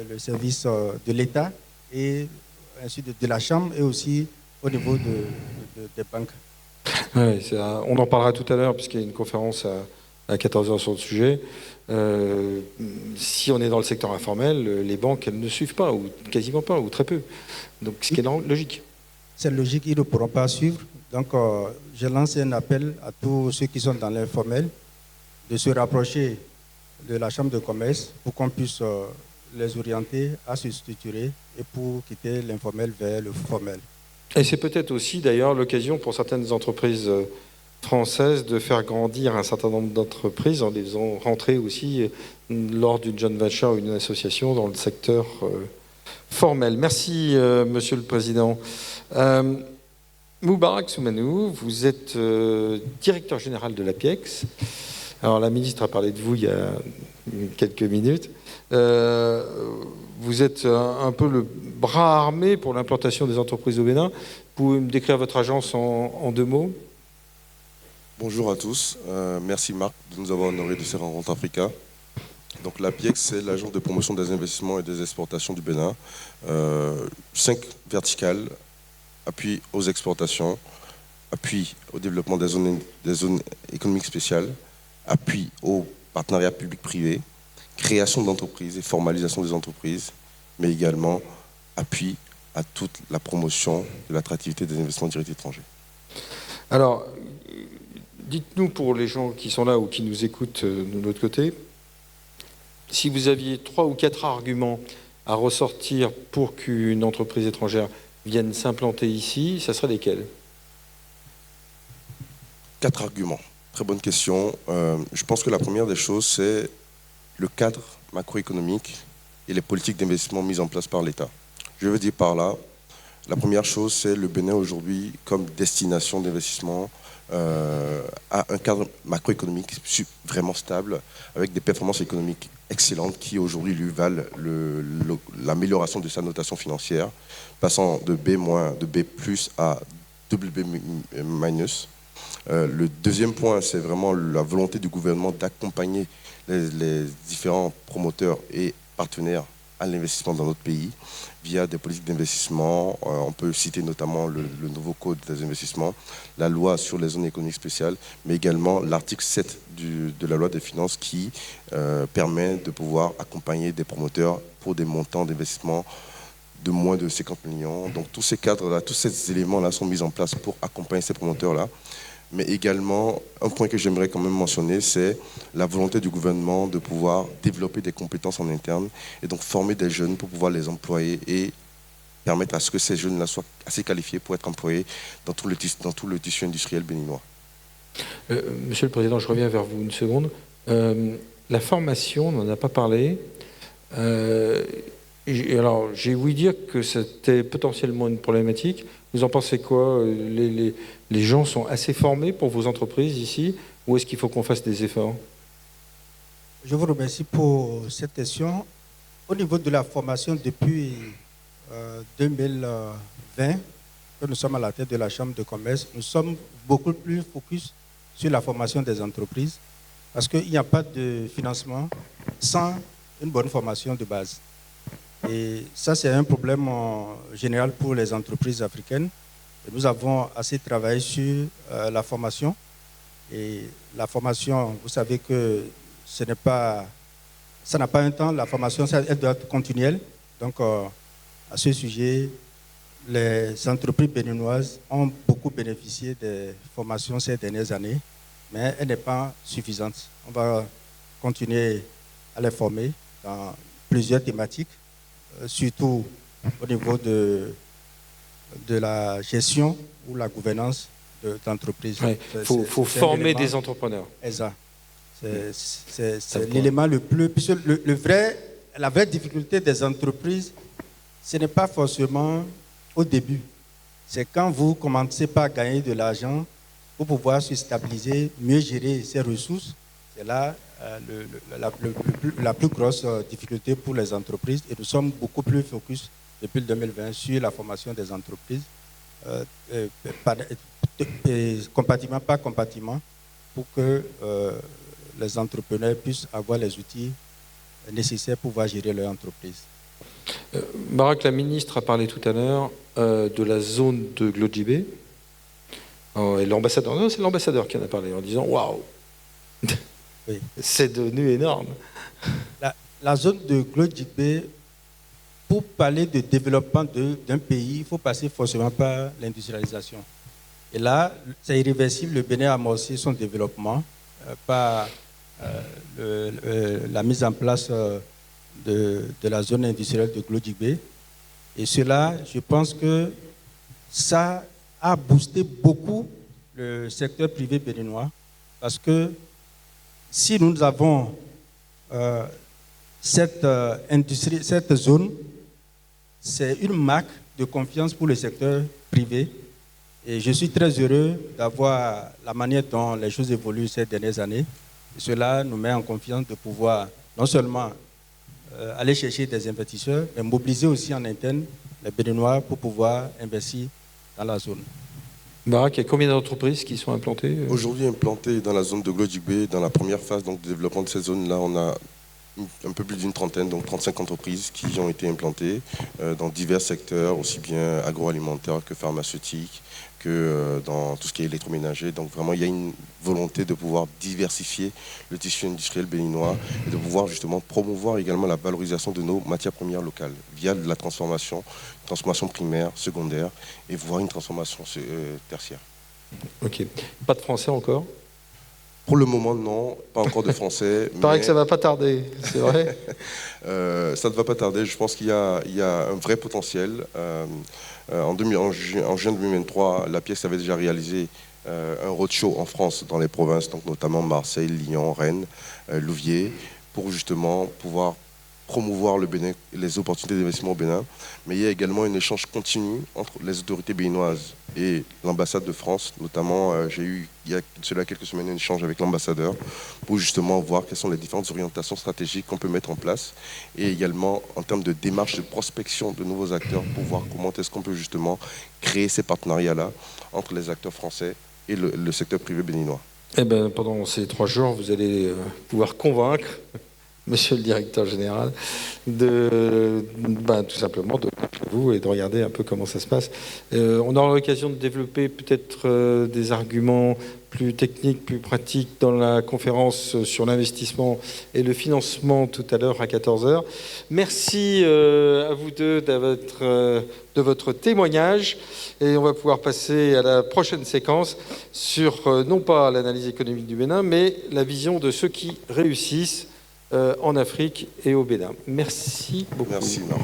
le service de l'État et ainsi de la Chambre et aussi au niveau des banques. Oui, on en parlera tout à l'heure puisqu'il y a une conférence à 14h sur le sujet. Si on est dans le secteur informel, les banques, elles ne suivent pas, ou quasiment pas, ou très peu. Donc, ce qui est logique. C'est logique, ils ne pourront pas suivre. Donc, je lance un appel à tous ceux qui sont dans l'informel de se rapprocher de la Chambre de commerce pour qu'on puisse les orienter à se structurer et pour quitter l'informel vers le formel. Et c'est peut-être aussi, d'ailleurs, l'occasion pour certaines entreprises françaises de faire grandir un certain nombre d'entreprises en les faisant rentrer aussi lors d'une joint venture ou d'une association dans le secteur formel. Merci, Monsieur le Président. Moubarak Soumanou, vous êtes directeur général de l'APIEX. Alors, la ministre a parlé de vous il y a quelques minutes. Vous êtes un peu le bras armé pour l'implantation des entreprises au Bénin. Pouvez-vous me décrire votre agence en 2 mots? Bonjour à tous. Merci Marc de nous avoir honoré de ces rencontres Africa. Donc l'APIEX, c'est l'agence de promotion des investissements et des exportations du Bénin. 5 verticales: appui aux exportations, appui au développement des zones économiques spéciales, appui au partenariat public-privé, création d'entreprises et formalisation des entreprises, mais également appui à toute la promotion de l'attractivité des investissements directs étrangers. Alors, dites-nous pour les gens qui sont là ou qui nous écoutent de l'autre côté, si vous aviez 3 ou 4 arguments à ressortir pour qu'une entreprise étrangère vienne s'implanter ici, ça serait lesquels? 4 arguments. Très bonne question. Je pense que la première des choses, c'est le cadre macroéconomique et les politiques d'investissement mises en place par l'État. Je veux dire par là, la première chose, c'est le Bénin aujourd'hui comme destination d'investissement a un cadre macroéconomique vraiment stable, avec des performances économiques excellentes qui aujourd'hui lui valent l'amélioration de sa notation financière, passant de B- de B+ à BB-. Le deuxième point, c'est vraiment la volonté du gouvernement d'accompagner les différents promoteurs et partenaires à l'investissement dans notre pays via des politiques d'investissement. On peut citer notamment le nouveau code des investissements, la loi sur les zones économiques spéciales, mais également l'article 7 de la loi des finances qui permet de pouvoir accompagner des promoteurs pour des montants d'investissement de moins de 50 millions. Donc tous ces cadres-là, tous ces éléments-là sont mis en place pour accompagner ces promoteurs-là. Mais également, un point que j'aimerais quand même mentionner, c'est la volonté du gouvernement de pouvoir développer des compétences en interne et donc former des jeunes pour pouvoir les employer et permettre à ce que ces jeunes-là soient assez qualifiés pour être employés dans tout le tissu industriel béninois. Monsieur le Président, je reviens vers vous une seconde. La formation, on n'en a pas parlé. Alors, j'ai ouï dire que c'était potentiellement une problématique. Vous en pensez quoi? Les gens sont assez formés pour vos entreprises ici, ou est-ce qu'il faut qu'on fasse des efforts? Je vous remercie pour cette question. Au niveau de la formation, depuis 2020, que nous sommes à la tête de la Chambre de commerce, nous sommes beaucoup plus focus sur la formation des entreprises, parce qu'il n'y a pas de financement sans une bonne formation de base. Et ça, c'est un problème général pour les entreprises africaines. Et nous avons assez travaillé sur la formation. Et la formation, vous savez que ça n'a pas un temps. La formation, elle doit être continuelle. Donc, à ce sujet, les entreprises béninoises ont beaucoup bénéficié des formations ces dernières années, mais elle n'est pas suffisante. On va continuer à les former dans plusieurs thématiques, surtout au niveau de la gestion ou la gouvernance d'entreprises. Ouais, il faut former des entrepreneurs. Exact. C'est l'élément le plus... Puisque la vraie difficulté des entreprises, ce n'est pas forcément au début. C'est quand vous commencez par gagner de l'argent pour pouvoir se stabiliser, mieux gérer ses ressources. C'est là la plus grosse difficulté pour les entreprises. Et nous sommes beaucoup plus focus depuis le 2020 sur la formation des entreprises, pas compatiment, pour que les entrepreneurs puissent avoir les outils nécessaires pour pouvoir gérer leur entreprise. Barak, la ministre a parlé tout à l'heure de la zone de Glodjibé. Et l'ambassadeur, non, c'est l'ambassadeur qui en a parlé en disant waouh, oui. C'est devenu énorme. La zone de Glodjibé, pour parler de développement d'un pays, il faut passer forcément par l'industrialisation. Et là, c'est irréversible. Le Bénin a amorcé son développement par la mise en place de la zone industrielle de Glodjibé. Et cela, je pense que ça a boosté beaucoup le secteur privé béninois, parce que si nous avons cette zone, c'est une marque de confiance pour le secteur privé. Et je suis très heureux d'avoir la manière dont les choses évoluent ces dernières années. Et cela nous met en confiance de pouvoir non seulement aller chercher des investisseurs, mais mobiliser aussi en interne les Béninois pour pouvoir investir dans la zone. Barak, il y a combien d'entreprises qui sont implantées? Aujourd'hui implantées dans la zone de Glodjibé, dans la première phase donc, de développement de cette zone-là, on a un peu plus d'une trentaine, donc 35 entreprises qui ont été implantées dans divers secteurs, aussi bien agroalimentaires que pharmaceutiques, que dans tout ce qui est électroménager. Donc vraiment, il y a une volonté de pouvoir diversifier le tissu industriel béninois et de pouvoir justement promouvoir également la valorisation de nos matières premières locales via de la transformation primaire, secondaire et voire une transformation tertiaire. Ok. Pas de français encore? Pour le moment, non, pas encore de français. Il paraît que ça ne va pas tarder, c'est vrai. Ça ne va pas tarder. Je pense qu'il y a un vrai potentiel. En juin 2023, la pièce avait déjà réalisé un roadshow en France, dans les provinces, donc notamment Marseille, Lyon, Rennes, Louviers, pour justement pouvoir promouvoir le Bénin, les opportunités d'investissement au Bénin. Mais il y a également un échange continu entre les autorités béninoises et l'ambassade de France. Notamment, j'ai eu, il y a cela quelques semaines, un échange avec l'ambassadeur pour justement voir quelles sont les différentes orientations stratégiques qu'on peut mettre en place. Et également, en termes de démarche de prospection de nouveaux acteurs, pour voir comment est-ce qu'on peut justement créer ces partenariats-là entre les acteurs français et le secteur privé béninois. Eh bien, pendant ces 3 jours, vous allez pouvoir convaincre monsieur le directeur général, tout simplement de vous et de regarder un peu comment ça se passe. On aura l'occasion de développer peut-être des arguments plus techniques, plus pratiques dans la conférence sur l'investissement et le financement tout à l'heure à 14h. Merci à vous deux de votre témoignage et on va pouvoir passer à la prochaine séquence sur non pas l'analyse économique du Bénin, mais la vision de ceux qui réussissent en Afrique et au Bénin. Merci beaucoup. Merci, Marc.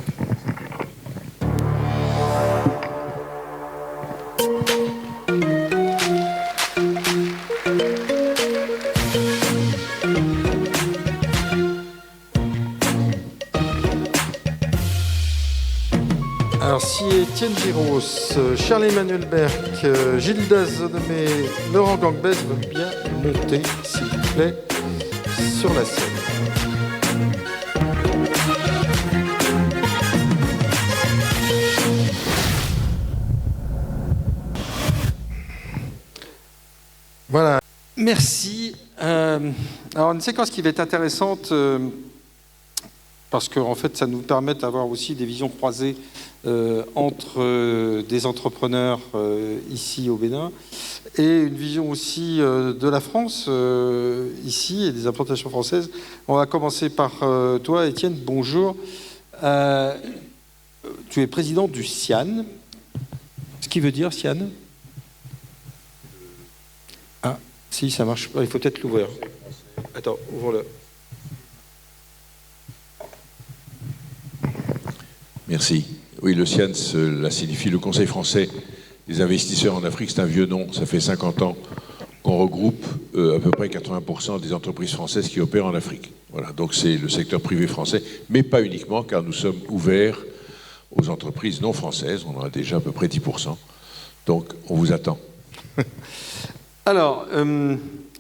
Alors, si Étienne Giros, Charles-Emmanuel Berck, Gilda Zonomé, Laurent Gangbès veulent bien monter, s'il vous plaît, sur la scène. Voilà, merci. Alors, une séquence qui va être intéressante parce que en fait, ça nous permet d'avoir aussi des visions croisées entre des entrepreneurs ici au Bénin et une vision aussi de la France ici et des implantations françaises. On va commencer par toi, Étienne. Bonjour. Tu es président du CIAN. Ce qui veut dire CIAN? Ah, si, ça marche pas. Il faut peut-être l'ouvrir. Attends, ouvre-le. Merci. Oui, le CIAN, cela signifie le Conseil français des investisseurs en Afrique. C'est un vieux nom, ça fait 50 ans qu'on regroupe à peu près 80% des entreprises françaises qui opèrent en Afrique. Voilà, donc c'est le secteur privé français, mais pas uniquement, car nous sommes ouverts aux entreprises non françaises. On en a déjà à peu près 10%. Donc, on vous attend. Alors,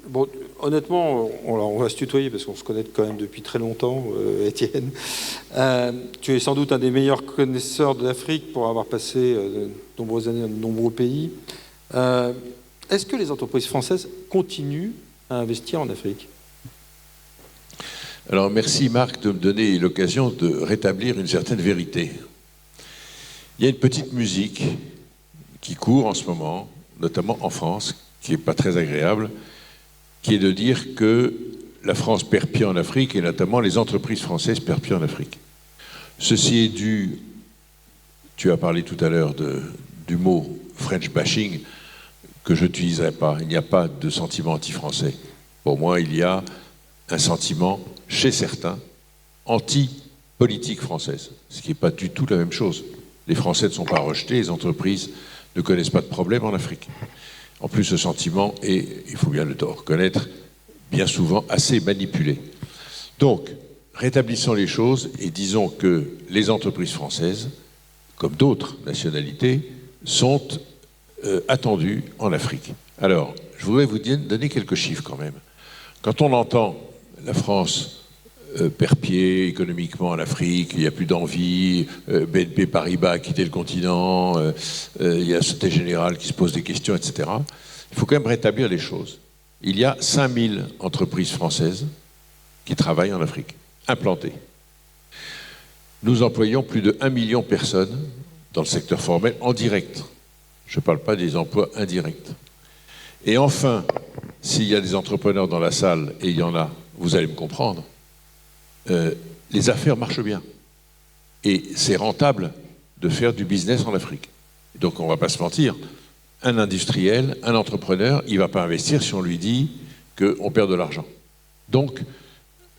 bon, honnêtement, on va se tutoyer parce qu'on se connaît quand même depuis très longtemps, Étienne. Tu es sans doute un des meilleurs connaisseurs de l'Afrique pour avoir passé de nombreuses années dans de nombreux pays. Est-ce que les entreprises françaises continuent à investir en Afrique? Alors, merci Marc de me donner l'occasion de rétablir une certaine vérité. Il y a une petite musique qui court en ce moment, notamment en France, qui n'est pas très agréable, qui est de dire que la France perd pied en Afrique, et notamment les entreprises françaises perdent pied en Afrique. Ceci est dû, tu as parlé tout à l'heure du mot French bashing, que je n'utiliserai pas. Il n'y a pas de sentiment anti-français. Pour moi, il y a un sentiment, chez certains, anti-politique française, ce qui n'est pas du tout la même chose. Les Français ne sont pas rejetés, les entreprises ne connaissent pas de problème en Afrique. En plus, ce sentiment est, il faut bien le reconnaître, bien souvent assez manipulé. Donc, rétablissons les choses et disons que les entreprises françaises, comme d'autres nationalités, sont attendues en Afrique. Alors, je voudrais vous donner quelques chiffres quand même. Quand on entend la France perd pied économiquement en Afrique, il n'y a plus d'envie, BNP Paribas a quitté le continent, il y a Société Générale qui se pose des questions, etc. Il faut quand même rétablir les choses. Il y a 5000 entreprises françaises qui travaillent en Afrique, implantées. Nous employons plus de 1 million de personnes dans le secteur formel en direct. Je ne parle pas des emplois indirects. Et enfin, s'il y a des entrepreneurs dans la salle, et il y en a, vous allez me comprendre, les affaires marchent bien. Et c'est rentable de faire du business en Afrique. Donc on ne va pas se mentir, un industriel, un entrepreneur, il ne va pas investir si on lui dit qu'on perd de l'argent. Donc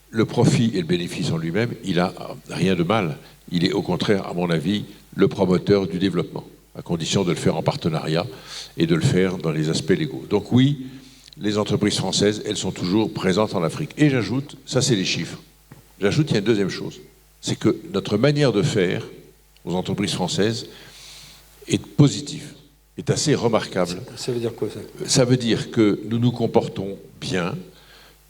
le profit et le bénéfice en lui-même, il n'a rien de mal. Il est au contraire, à mon avis, le promoteur du développement, à condition de le faire en partenariat et de le faire dans les aspects légaux. Donc oui, les entreprises françaises, elles sont toujours présentes en Afrique. Et j'ajoute, ça c'est les chiffres, j'ajoute qu'il y a une deuxième chose, c'est que notre manière de faire aux entreprises françaises est positive, est assez remarquable. Ça veut dire quoi ça? Ça veut dire que nous nous comportons bien,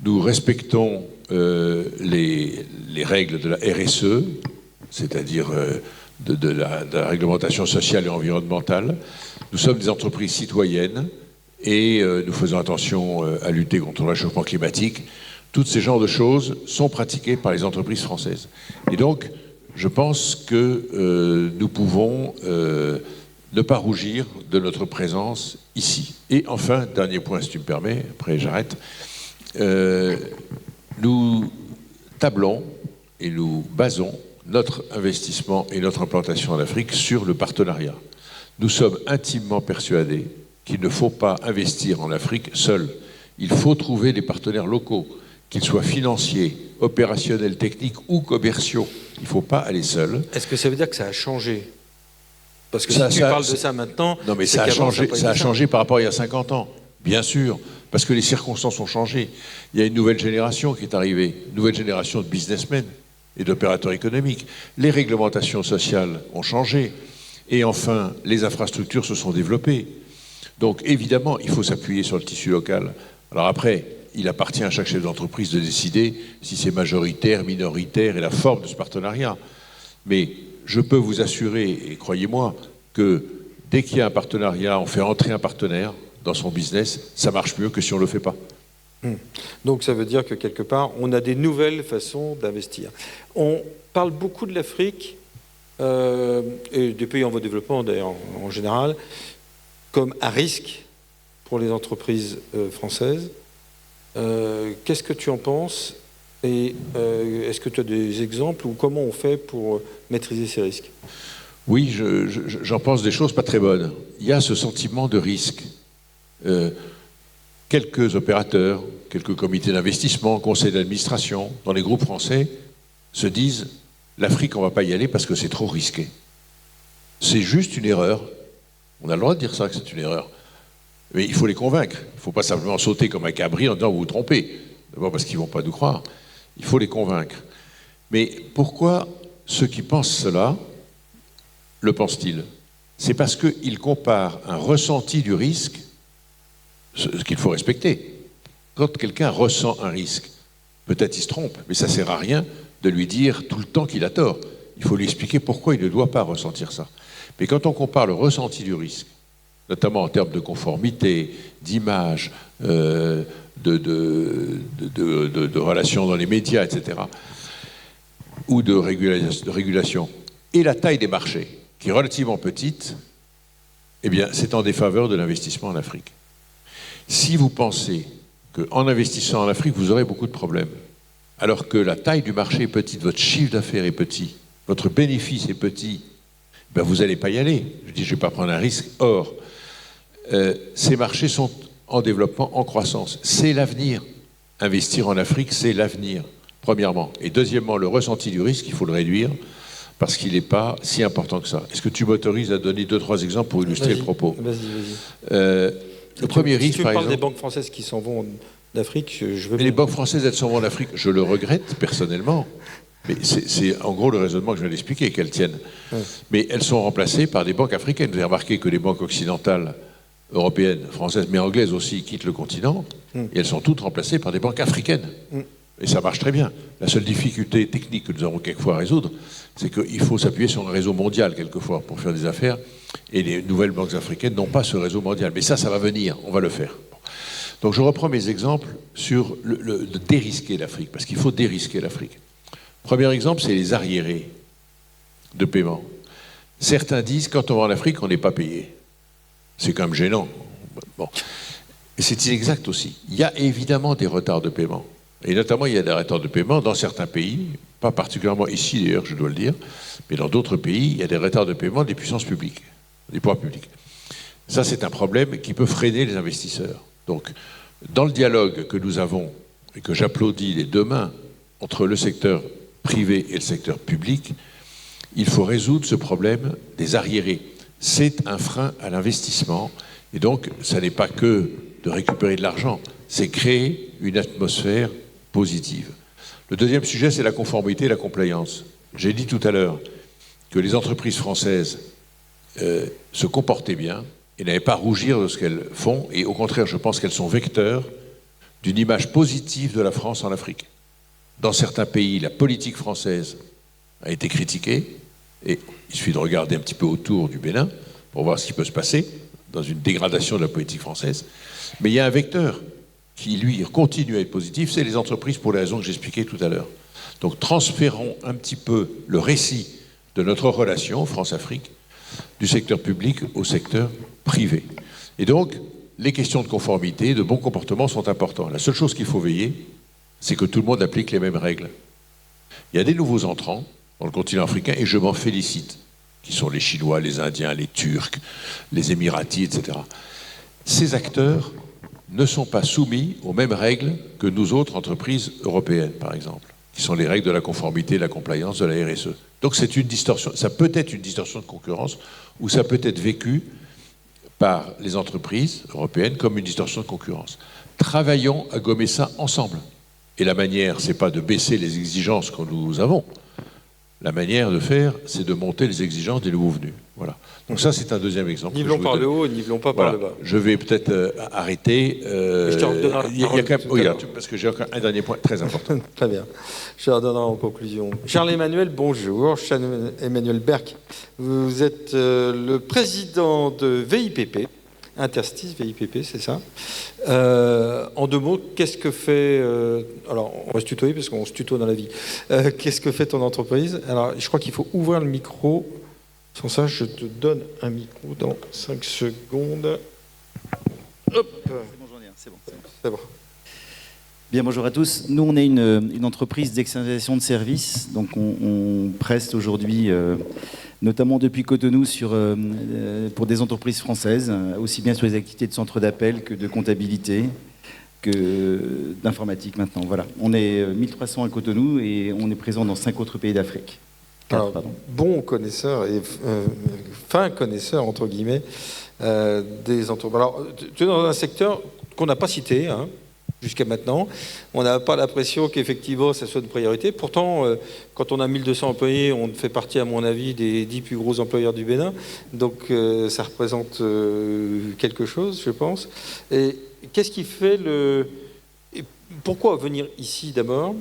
nous respectons les règles de la RSE, c'est-à-dire de la réglementation sociale et environnementale. Nous sommes des entreprises citoyennes et nous faisons attention à lutter contre le réchauffement climatique. Toutes ces genres de choses sont pratiquées par les entreprises françaises. Et donc, je pense que nous pouvons ne pas rougir de notre présence ici. Et enfin, dernier point, si tu me permets, après j'arrête, nous tablons et nous basons notre investissement et notre implantation en Afrique sur le partenariat. Nous sommes intimement persuadés qu'il ne faut pas investir en Afrique seul. Il faut trouver des partenaires locaux, qu'ils soient financiers, opérationnels, techniques ou commerciaux. Il ne faut pas aller seul. Est-ce que ça veut dire que ça a changé? Parce que si tu parles de ça maintenant... Non, mais ça a changé par rapport à il y a 50 ans, bien sûr, parce que les circonstances ont changé. Il y a une nouvelle génération qui est arrivée, une nouvelle génération de businessmen et d'opérateurs économiques. Les réglementations sociales ont changé. Et enfin, les infrastructures se sont développées. Donc, évidemment, il faut s'appuyer sur le tissu local. Alors après, il appartient à chaque chef d'entreprise de décider si c'est majoritaire, minoritaire et la forme de ce partenariat. Mais je peux vous assurer, et croyez-moi, que dès qu'il y a un partenariat, on fait entrer un partenaire dans son business, ça marche mieux que si on ne le fait pas. Donc ça veut dire que quelque part, on a des nouvelles façons d'investir. On parle beaucoup de l'Afrique, et des pays en voie de développement d'ailleurs en général, comme à risque pour les entreprises françaises. Qu'est-ce que tu en penses? Et est-ce que tu as des exemples ou comment on fait pour maîtriser ces risques? Oui, j'en pense des choses pas très bonnes. Il y a ce sentiment de risque. Quelques opérateurs, quelques comités d'investissement, conseils d'administration, dans les groupes français, se disent « l'Afrique, on ne va pas y aller parce que c'est trop risqué ». C'est juste une erreur. On a le droit de dire ça, que c'est une erreur. Mais il faut les convaincre. Il ne faut pas simplement sauter comme un cabri en disant « vous vous trompez ». D'abord parce qu'ils ne vont pas nous croire. Il faut les convaincre. Mais pourquoi ceux qui pensent cela le pensent-ils? C'est parce qu'ils comparent un ressenti du risque, ce qu'il faut respecter. Quand quelqu'un ressent un risque, peut-être il se trompe, mais ça ne sert à rien de lui dire tout le temps qu'il a tort. Il faut lui expliquer pourquoi il ne doit pas ressentir ça. Mais quand on compare le ressenti du risque, notamment en termes de conformité, d'image, de relations dans les médias, etc., ou de régulation, et la taille des marchés, qui est relativement petite, eh bien, c'est en défaveur de l'investissement en Afrique. Si vous pensez qu'en investissant en Afrique, vous aurez beaucoup de problèmes, alors que la taille du marché est petite, votre chiffre d'affaires est petit, votre bénéfice est petit, ben vous n'allez pas y aller. Je dis, je ne vais pas prendre un risque. Or, ces marchés sont en développement, en croissance. C'est l'avenir. Investir en Afrique, c'est l'avenir, premièrement. Et deuxièmement, le ressenti du risque, il faut le réduire, parce qu'il n'est pas si important que ça. Est-ce que tu m'autorises à donner 2-3 exemples pour illustrer le propos? Vas-y. Le premier risque, par exemple... Tu parles des banques françaises qui s'en vont d'Afrique, je veux bien... Les banques françaises, elles s'en vont d'Afrique, je le regrette personnellement, mais c'est en gros le raisonnement que je viens d'expliquer, qu'elles tiennent. Ouais. Mais elles sont remplacées par des banques africaines. Vous avez remarqué que les banques occidentales, européennes, françaises, mais anglaises aussi, quittent le continent, et elles sont toutes remplacées par des banques africaines. Et ça marche très bien. La seule difficulté technique que nous avons quelquefois à résoudre, c'est qu'il faut s'appuyer sur un réseau mondial quelquefois pour faire des affaires, et les nouvelles banques africaines n'ont pas ce réseau mondial. Mais ça va venir, on va le faire. Donc je reprends mes exemples sur de dérisquer l'Afrique, parce qu'il faut dérisquer l'Afrique. Premier exemple, c'est les arriérés de paiement. Certains disent, quand on va en Afrique, on n'est pas payé. C'est quand même gênant. Bon. Et c'est inexact aussi. Il y a évidemment des retards de paiement. Et notamment, il y a des retards de paiement dans certains pays, pas particulièrement ici d'ailleurs, je dois le dire, mais dans d'autres pays, il y a des retards de paiement des puissances publiques, des pouvoirs publics. Ça, c'est un problème qui peut freiner les investisseurs. Donc, dans le dialogue que nous avons, et que j'applaudis les deux mains, entre le secteur privé et le secteur public, il faut résoudre ce problème des arriérés. C'est un frein à l'investissement, et donc, ça n'est pas que de récupérer de l'argent, c'est créer une atmosphère positive. Le deuxième sujet, c'est la conformité et la compliance. J'ai dit tout à l'heure que les entreprises françaises se comportaient bien et n'avaient pas à rougir de ce qu'elles font, et au contraire, je pense qu'elles sont vecteurs d'une image positive de la France en Afrique. Dans certains pays, la politique française a été critiquée, et il suffit de regarder un petit peu autour du Bénin pour voir ce qui peut se passer dans une dégradation de la politique française. Mais il y a un vecteur qui, lui, continue à être positif, c'est les entreprises pour les raisons que j'expliquais tout à l'heure. Donc transférons un petit peu le récit de notre relation France-Afrique du secteur public au secteur privé. Et donc, les questions de conformité, de bon comportement sont importantes. La seule chose qu'il faut veiller, c'est que tout le monde applique les mêmes règles. Il y a des nouveaux entrants dans le continent africain, et je m'en félicite, qui sont les Chinois, les Indiens, les Turcs, les Émiratis, etc. Ces acteurs ne sont pas soumis aux mêmes règles que nous autres entreprises européennes, par exemple, qui sont les règles de la conformité, de la compliance, de la RSE. Donc c'est une distorsion. Ça peut être une distorsion de concurrence, ou ça peut être vécu par les entreprises européennes comme une distorsion de concurrence. Travaillons à gommer ça ensemble. Et la manière, c'est pas de baisser les exigences que nous avons. La manière de faire, c'est de monter les exigences des nouveaux venus. Voilà. Donc ça, c'est un deuxième exemple. Nivelons par le haut et nivelons pas par le bas. Je vais peut-être arrêter. Je te redonnerai il y a quand même, regarde, parce que j'ai encore un dernier point très important. Très bien. Je redonnerai en conclusion. Charles-Emmanuel, bonjour. Charles-Emmanuel Berck, vous êtes le président de VIPP, Interstice VIPP, c'est ça. En deux mots, qu'est-ce que fait... alors, on va se tutoyer parce qu'on se tutoie dans la vie. Qu'est-ce que fait ton entreprise? Alors, je crois qu'il faut ouvrir le micro. Sans ça, je te donne un micro dans 5 secondes. Hop. C'est bon, j'en ai un, c'est bon. C'est bon. Bien, bonjour à tous. Nous, on est une entreprise d'externalisation de services. Donc, on preste aujourd'hui, notamment depuis Cotonou, pour des entreprises françaises, aussi bien sur les activités de centre d'appel que de comptabilité, que d'informatique maintenant. Voilà. On est 1300 à Cotonou et on est présent dans 5 autres pays d'Afrique. Alors, bon connaisseur et fin connaisseur, entre guillemets, des entreprises. Alors, tu es dans un secteur qu'on n'a pas cité, hein, jusqu'à maintenant. On n'a pas l'impression qu'effectivement, ça soit une priorité. Pourtant, quand on a 1200 employés, on fait partie, à mon avis, des 10 plus gros employeurs du Bénin. Donc, ça représente quelque chose, je pense. Et qu'est-ce qui fait le... Et pourquoi venir ici, d'abord?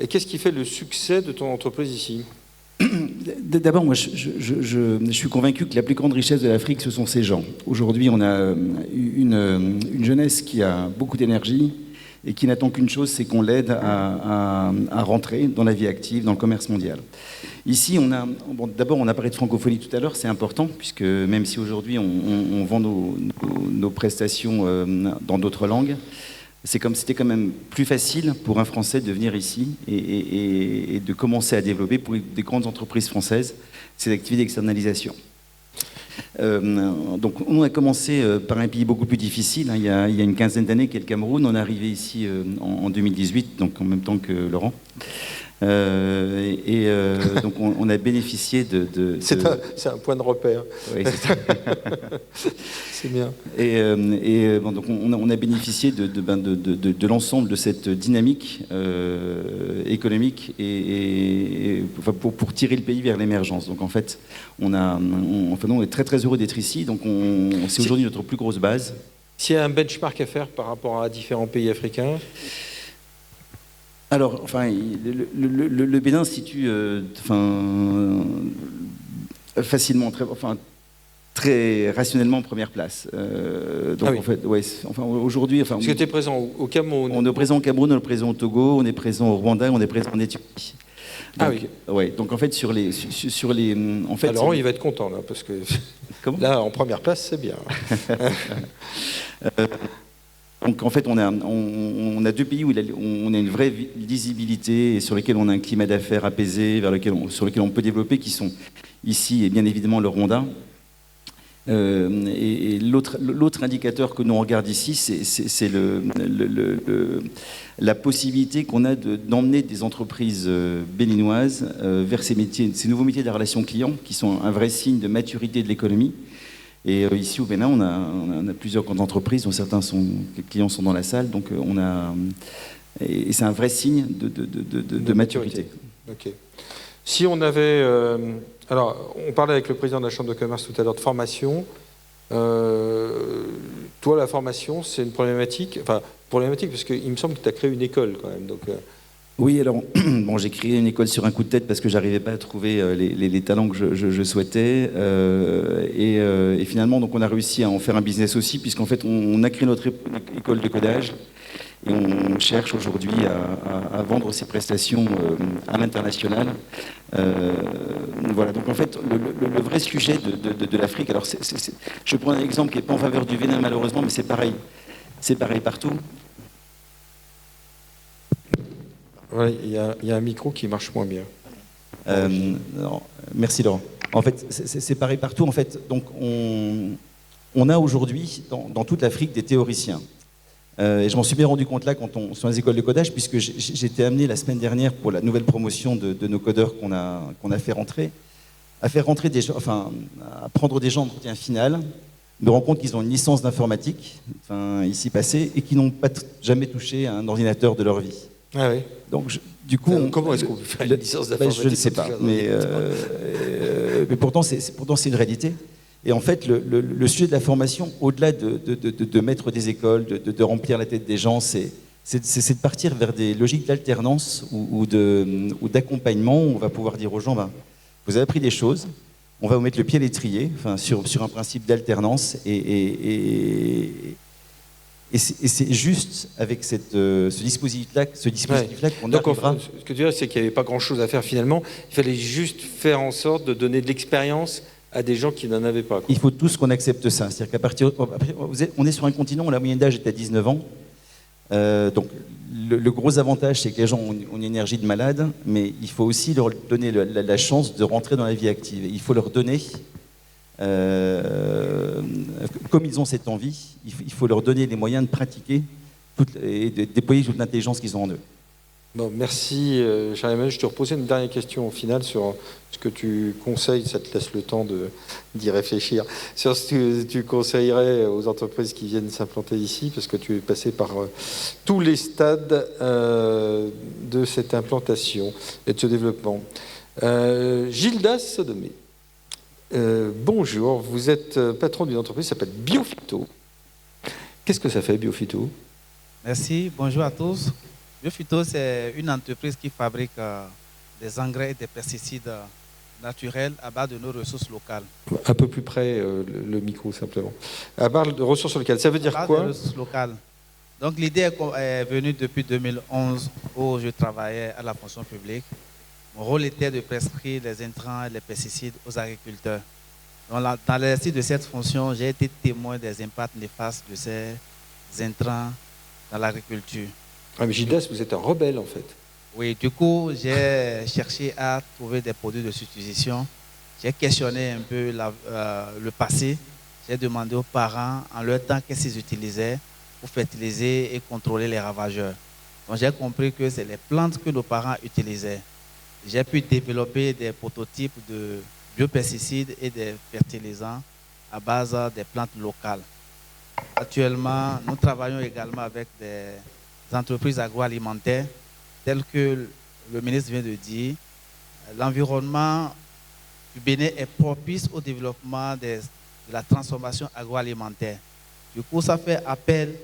Et qu'est-ce qui fait le succès de ton entreprise ici? D'abord, moi, je suis convaincu que la plus grande richesse de l'Afrique, ce sont ces gens. Aujourd'hui, on a une jeunesse qui a beaucoup d'énergie et qui n'attend qu'une chose, c'est qu'on l'aide à rentrer dans la vie active, dans le commerce mondial. Ici, d'abord, on a parlé de francophonie tout à l'heure, c'est important, puisque même si aujourd'hui, on vend nos prestations dans d'autres langues, c'était quand même plus facile pour un Français de venir ici et de commencer à développer pour des grandes entreprises françaises ces activités d'externalisation. Donc on a commencé par un pays beaucoup plus difficile, hein, il y a une quinzaine d'années, qui est le Cameroun. On est arrivé ici en 2018, donc en même temps que Laurent. Donc on a bénéficié de... C'est un point de repère. Oui, c'est ça. C'est bien. Donc on a bénéficié de l'ensemble de cette dynamique économique pour tirer le pays vers l'émergence. Donc en fait, on est très très heureux d'être ici. Donc c'est aujourd'hui notre plus grosse base. S'il y a un benchmark à faire par rapport à différents pays africains? Alors, enfin, le Bénin se situe facilement, très rationnellement en première place. Donc, en fait, ouais, aujourd'hui... Parce que tu es présent au Cameroun. On est présent au Cameroun, on est présent au Togo, on est présent au Rwanda, on est présent en Éthiopie. Donc, ouais, donc en fait, sur les en fait, alors, il va être content, là, parce que... Comment ? Là, en première place, c'est bien. Donc en fait, on a deux pays où on a une vraie lisibilité et sur lesquels on a un climat d'affaires apaisé, sur lesquels on peut développer, qui sont ici et bien évidemment le Rwanda. Et l'autre indicateur que nous on regarde ici, c'est la possibilité qu'on a d'emmener des entreprises béninoises vers ces nouveaux métiers de la relation client, qui sont un vrai signe de maturité de l'économie. Et ici au Bénin, on a plusieurs grandes entreprises, dont certains clients sont dans la salle, donc et c'est un vrai signe de maturité. Ok. Si on avait, alors on parlait avec le président de la Chambre de commerce tout à l'heure de formation. Toi, la formation, c'est une problématique, parce qu'il me semble que tu as créé une école quand même. Donc, Oui, alors j'ai créé une école sur un coup de tête parce que j'arrivais pas à trouver les talents que je souhaitais, et finalement donc on a réussi à en faire un business aussi, puisqu'en fait on a créé notre école de codage Et on cherche aujourd'hui à vendre ces prestations à l'international. Voilà, donc en fait, le vrai sujet de l'Afrique, alors je prends un exemple qui n'est pas en faveur du Bénin malheureusement, mais c'est pareil. C'est pareil partout. Ouais, il y a un micro qui marche moins bien. Non, merci Laurent. En fait, c'est pareil partout. En fait, donc on a aujourd'hui dans toute l'Afrique des théoriciens. Et je m'en suis bien rendu compte là quand sur les écoles de codage, puisque j'ai été amené la semaine dernière pour la nouvelle promotion de nos codeurs qu'on a fait rentrer, à faire rentrer des gens, enfin, à prendre des gens en entretien final. Je me rends compte qu'ils ont une licence d'informatique, enfin, ici passée, et qui n'ont pas jamais touché un ordinateur de leur vie. Ah oui. Donc, du coup, comment est-ce qu'on peut faire une licence d'informatique? Je ne sais pas, mais pourtant c'est une réalité. Et en fait, le sujet de la formation, au-delà de mettre des écoles, de remplir la tête des gens, c'est de partir vers des logiques d'alternance ou d'accompagnement où on va pouvoir dire aux gens, ben, vous avez appris des choses, on va vous mettre le pied à l'étrier, enfin, sur un principe d'alternance, et c'est juste avec ce dispositif-là qu'on arrivera. Ce que tu veux dire, c'est qu'il n'y avait pas grand-chose à faire finalement. Il fallait juste faire en sorte de donner de l'expérience à des gens qui n'en avaient pas. Il faut tous qu'on accepte ça. C'est-à-dire qu'à partir, on est sur un continent où la moyenne d'âge est à 19 ans. Donc le gros avantage, c'est que les gens ont une énergie de malade, mais il faut aussi leur donner la chance de rentrer dans la vie active. Il faut leur donner, comme ils ont cette envie, il faut leur donner les moyens de pratiquer et de déployer toute l'intelligence qu'ils ont en eux. Bon, merci, Charles-Emmanuel. Je te reposais une dernière question au final sur ce que tu conseilles, ça te laisse le temps d'y réfléchir, sur ce que tu conseillerais aux entreprises qui viennent s'implanter ici, parce que tu es passé par tous les stades de cette implantation et de ce développement. Gildas Sodomé, bonjour, vous êtes patron d'une entreprise qui s'appelle Biophyto. Qu'est-ce que ça fait, Biophyto? Merci, bonjour à tous. Biophyto, c'est une entreprise qui fabrique des engrais et des pesticides naturels à base de nos ressources locales. Un peu plus près, le micro simplement. À base de ressources locales, ça veut dire quoi? De ressources locales. Donc l'idée est venue depuis 2011 où je travaillais à la fonction publique. Mon rôle était de prescrire les intrants et les pesticides aux agriculteurs. Dans l'exercice de cette fonction, j'ai été témoin des impacts néfastes de ces intrants dans l'agriculture. Ah, mais Gildas, vous êtes un rebelle en fait. Oui, du coup, j'ai cherché à trouver des produits de substitution. J'ai questionné un peu le passé. J'ai demandé aux parents, en leur temps, qu'est-ce qu'ils utilisaient pour fertiliser et contrôler les ravageurs. Donc, j'ai compris que c'est les plantes que nos parents utilisaient. J'ai pu développer des prototypes de biopesticides et des fertilisants à base des plantes locales. Actuellement, nous travaillons également avec des entreprises agroalimentaires, telles que le ministre vient de dire. L'environnement du Bénin est propice au développement de la transformation agroalimentaire. Du coup, ça fait appel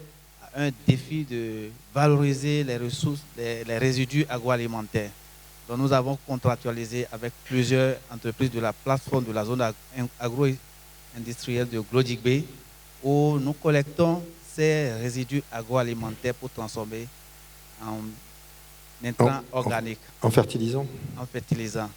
à un défi de valoriser les ressources, les résidus agroalimentaires. Donc, nous avons contractualisé avec plusieurs entreprises de la plateforme de la zone agro-industrielle de Glodic Bay, où nous collectons ces résidus agroalimentaires pour transformer en intrants organiques. En fertilisant. En fertilisant.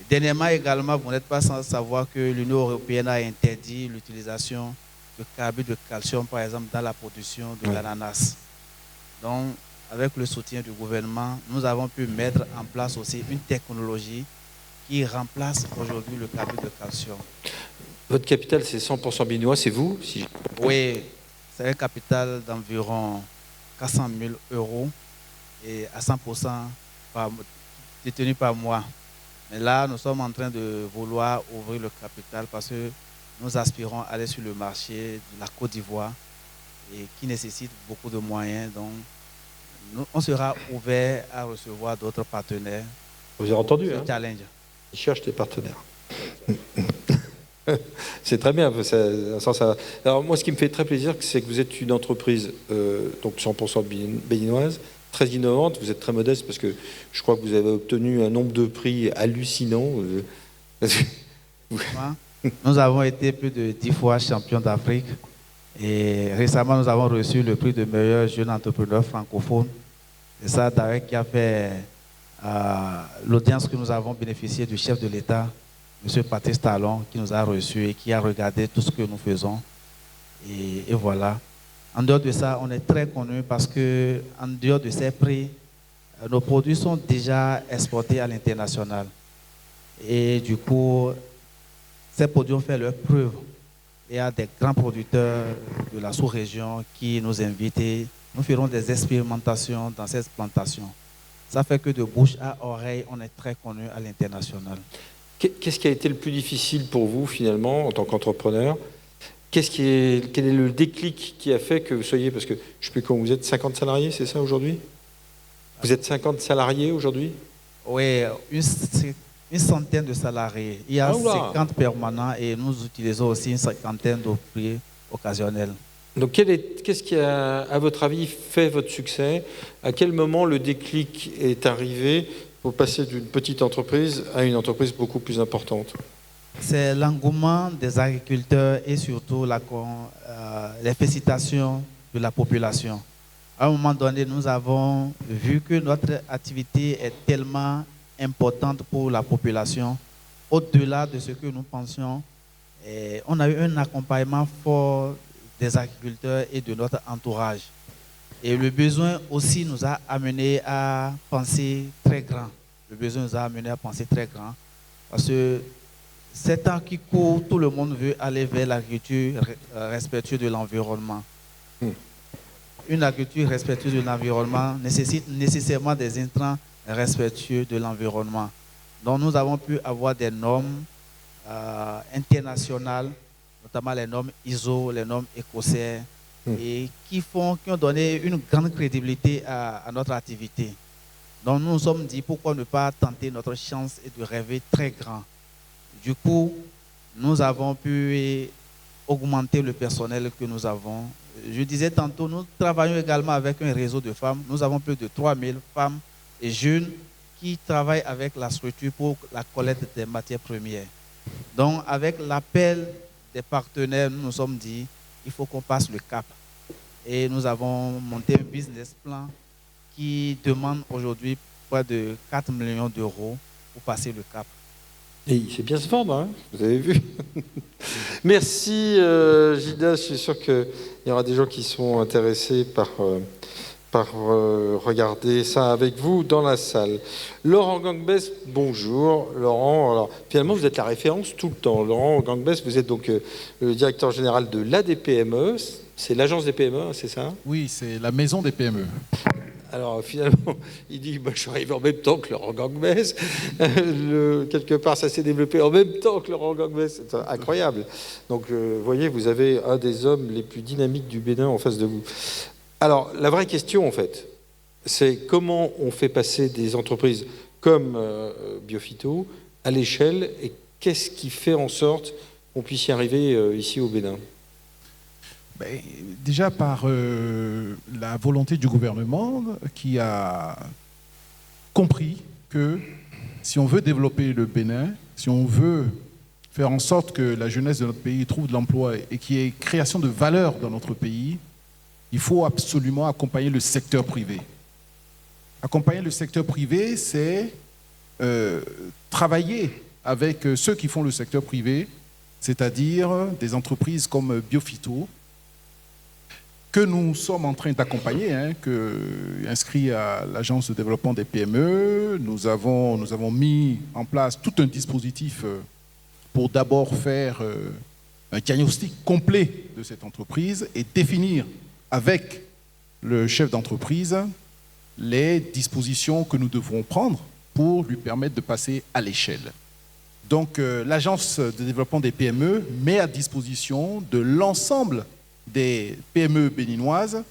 Dernièrement également, vous n'êtes pas sans savoir que l'Union européenne a interdit l'utilisation de carbure de calcium, par exemple, dans la production de l'ananas. Donc, avec le soutien du gouvernement, nous avons pu mettre en place aussi une technologie qui remplace aujourd'hui le carbure de calcium. Votre capital, c'est 100% béninois, c'est vous? Oui, c'est un capital d'environ 400 000 € et à 100% détenu par moi. Mais là, nous sommes en train de vouloir ouvrir le capital parce que nous aspirons à aller sur le marché de la Côte d'Ivoire et qui nécessite beaucoup de moyens. Donc, on sera ouvert à recevoir d'autres partenaires. Vous avez entendu, hein? Challenge. Ils cherchent des partenaires. C'est très bien. Alors moi, ce qui me fait très plaisir, c'est que vous êtes une entreprise donc 100% béninoise, très innovante. Vous êtes très modeste parce que je crois que vous avez obtenu un nombre de prix hallucinant. Nous avons été plus de 10 fois champions d'Afrique Et récemment, nous avons reçu le prix de meilleur jeune entrepreneur francophone. C'est ça d'ailleurs qui a fait l'audience que nous avons bénéficié du chef de l'État, M. Patrice Talon, qui nous a reçus et qui a regardé tout ce que nous faisons. Et voilà. En dehors de ça, on est très connus parce que, en dehors de ces prix, nos produits sont déjà exportés à l'international. Et du coup, ces produits ont fait leur preuve. Il y a des grands producteurs de la sous-région qui nous invitent et nous ferons des expérimentations dans ces plantations. Ça fait que de bouche à oreille, on est très connus à l'international. Qu'est-ce qui a été le plus difficile pour vous, finalement, en tant qu'entrepreneur? Quel est le déclic qui a fait que vous soyez, parce que je ne sais plus quand vous êtes, 50 salariés, c'est ça aujourd'hui? Vous êtes 50 salariés aujourd'hui? Oui, une centaine de salariés. Il y a 50 permanents et nous utilisons aussi une cinquantaine d'ouvriers occasionnels. Donc qu'est-ce qui a, à votre avis, fait votre succès? À quel moment le déclic est arrivé pour passer d'une petite entreprise à une entreprise beaucoup plus importante? C'est l'engouement des agriculteurs et surtout les félicitations de la population. À un moment donné, nous avons vu que notre activité est tellement importante pour la population, au-delà de ce que nous pensions. Et on a eu un accompagnement fort des agriculteurs et de notre entourage. Et le besoin aussi nous a amené à penser très grand. Le besoin nous a amené à penser très grand. Parce que ces temps qui courent, tout le monde veut aller vers l'agriculture respectueuse de l'environnement. Une agriculture respectueuse de l'environnement nécessite nécessairement des intrants respectueux de l'environnement. Donc nous avons pu avoir des normes internationales, notamment les normes ISO, les normes écossaises, et qui ont donné une grande crédibilité à notre activité. Donc nous nous sommes dit pourquoi ne pas tenter notre chance et de rêver très grand. Du coup, nous avons pu augmenter le personnel que nous avons. Je disais tantôt, nous travaillons également avec un réseau de femmes. Nous avons plus de 3000 femmes et jeunes qui travaillent avec la structure pour la collecte des matières premières. Donc, avec l'appel des partenaires, nous nous sommes dit qu'il faut qu'on passe le cap. Et nous avons monté un business plan qui demande aujourd'hui près de 4 millions d'euros pour passer le cap. Et il sait bien se vendre, hein, vous avez vu. Merci Gilda, je suis sûr qu'il y aura des gens qui sont intéressés par regarder ça avec vous dans la salle. Laurent Gangbès, bonjour. Laurent, alors, finalement vous êtes la référence tout le temps. Laurent Gangbès, vous êtes donc le directeur général de l'ADPME, c'est l'agence des PME, c'est ça? Oui, c'est la maison des PME. Alors finalement, il dit je suis arrivé en même temps que Laurent Gangbès. Quelque part, ça s'est développé en même temps que Laurent Gangbès. C'est incroyable. Donc, vous voyez, vous avez un des hommes les plus dynamiques du Bénin en face de vous. Alors, la vraie question, en fait, c'est comment on fait passer des entreprises comme Biophyto à l'échelle et qu'est-ce qui fait en sorte qu'on puisse y arriver ici au Bénin? Déjà par la volonté du gouvernement qui a compris que si on veut développer le Bénin, si on veut faire en sorte que la jeunesse de notre pays trouve de l'emploi et qu'il y ait création de valeur dans notre pays, il faut absolument accompagner le secteur privé. Accompagner le secteur privé, c'est travailler avec ceux qui font le secteur privé, c'est-à-dire des entreprises comme Biophyto, que nous sommes en train d'accompagner, inscrit à l'Agence de développement des PME. Nous avons mis en place tout un dispositif pour d'abord faire un diagnostic complet de cette entreprise et définir avec le chef d'entreprise les dispositions que nous devrons prendre pour lui permettre de passer à l'échelle. Donc l'Agence de développement des PME met à disposition de l'ensemble des PME béninoises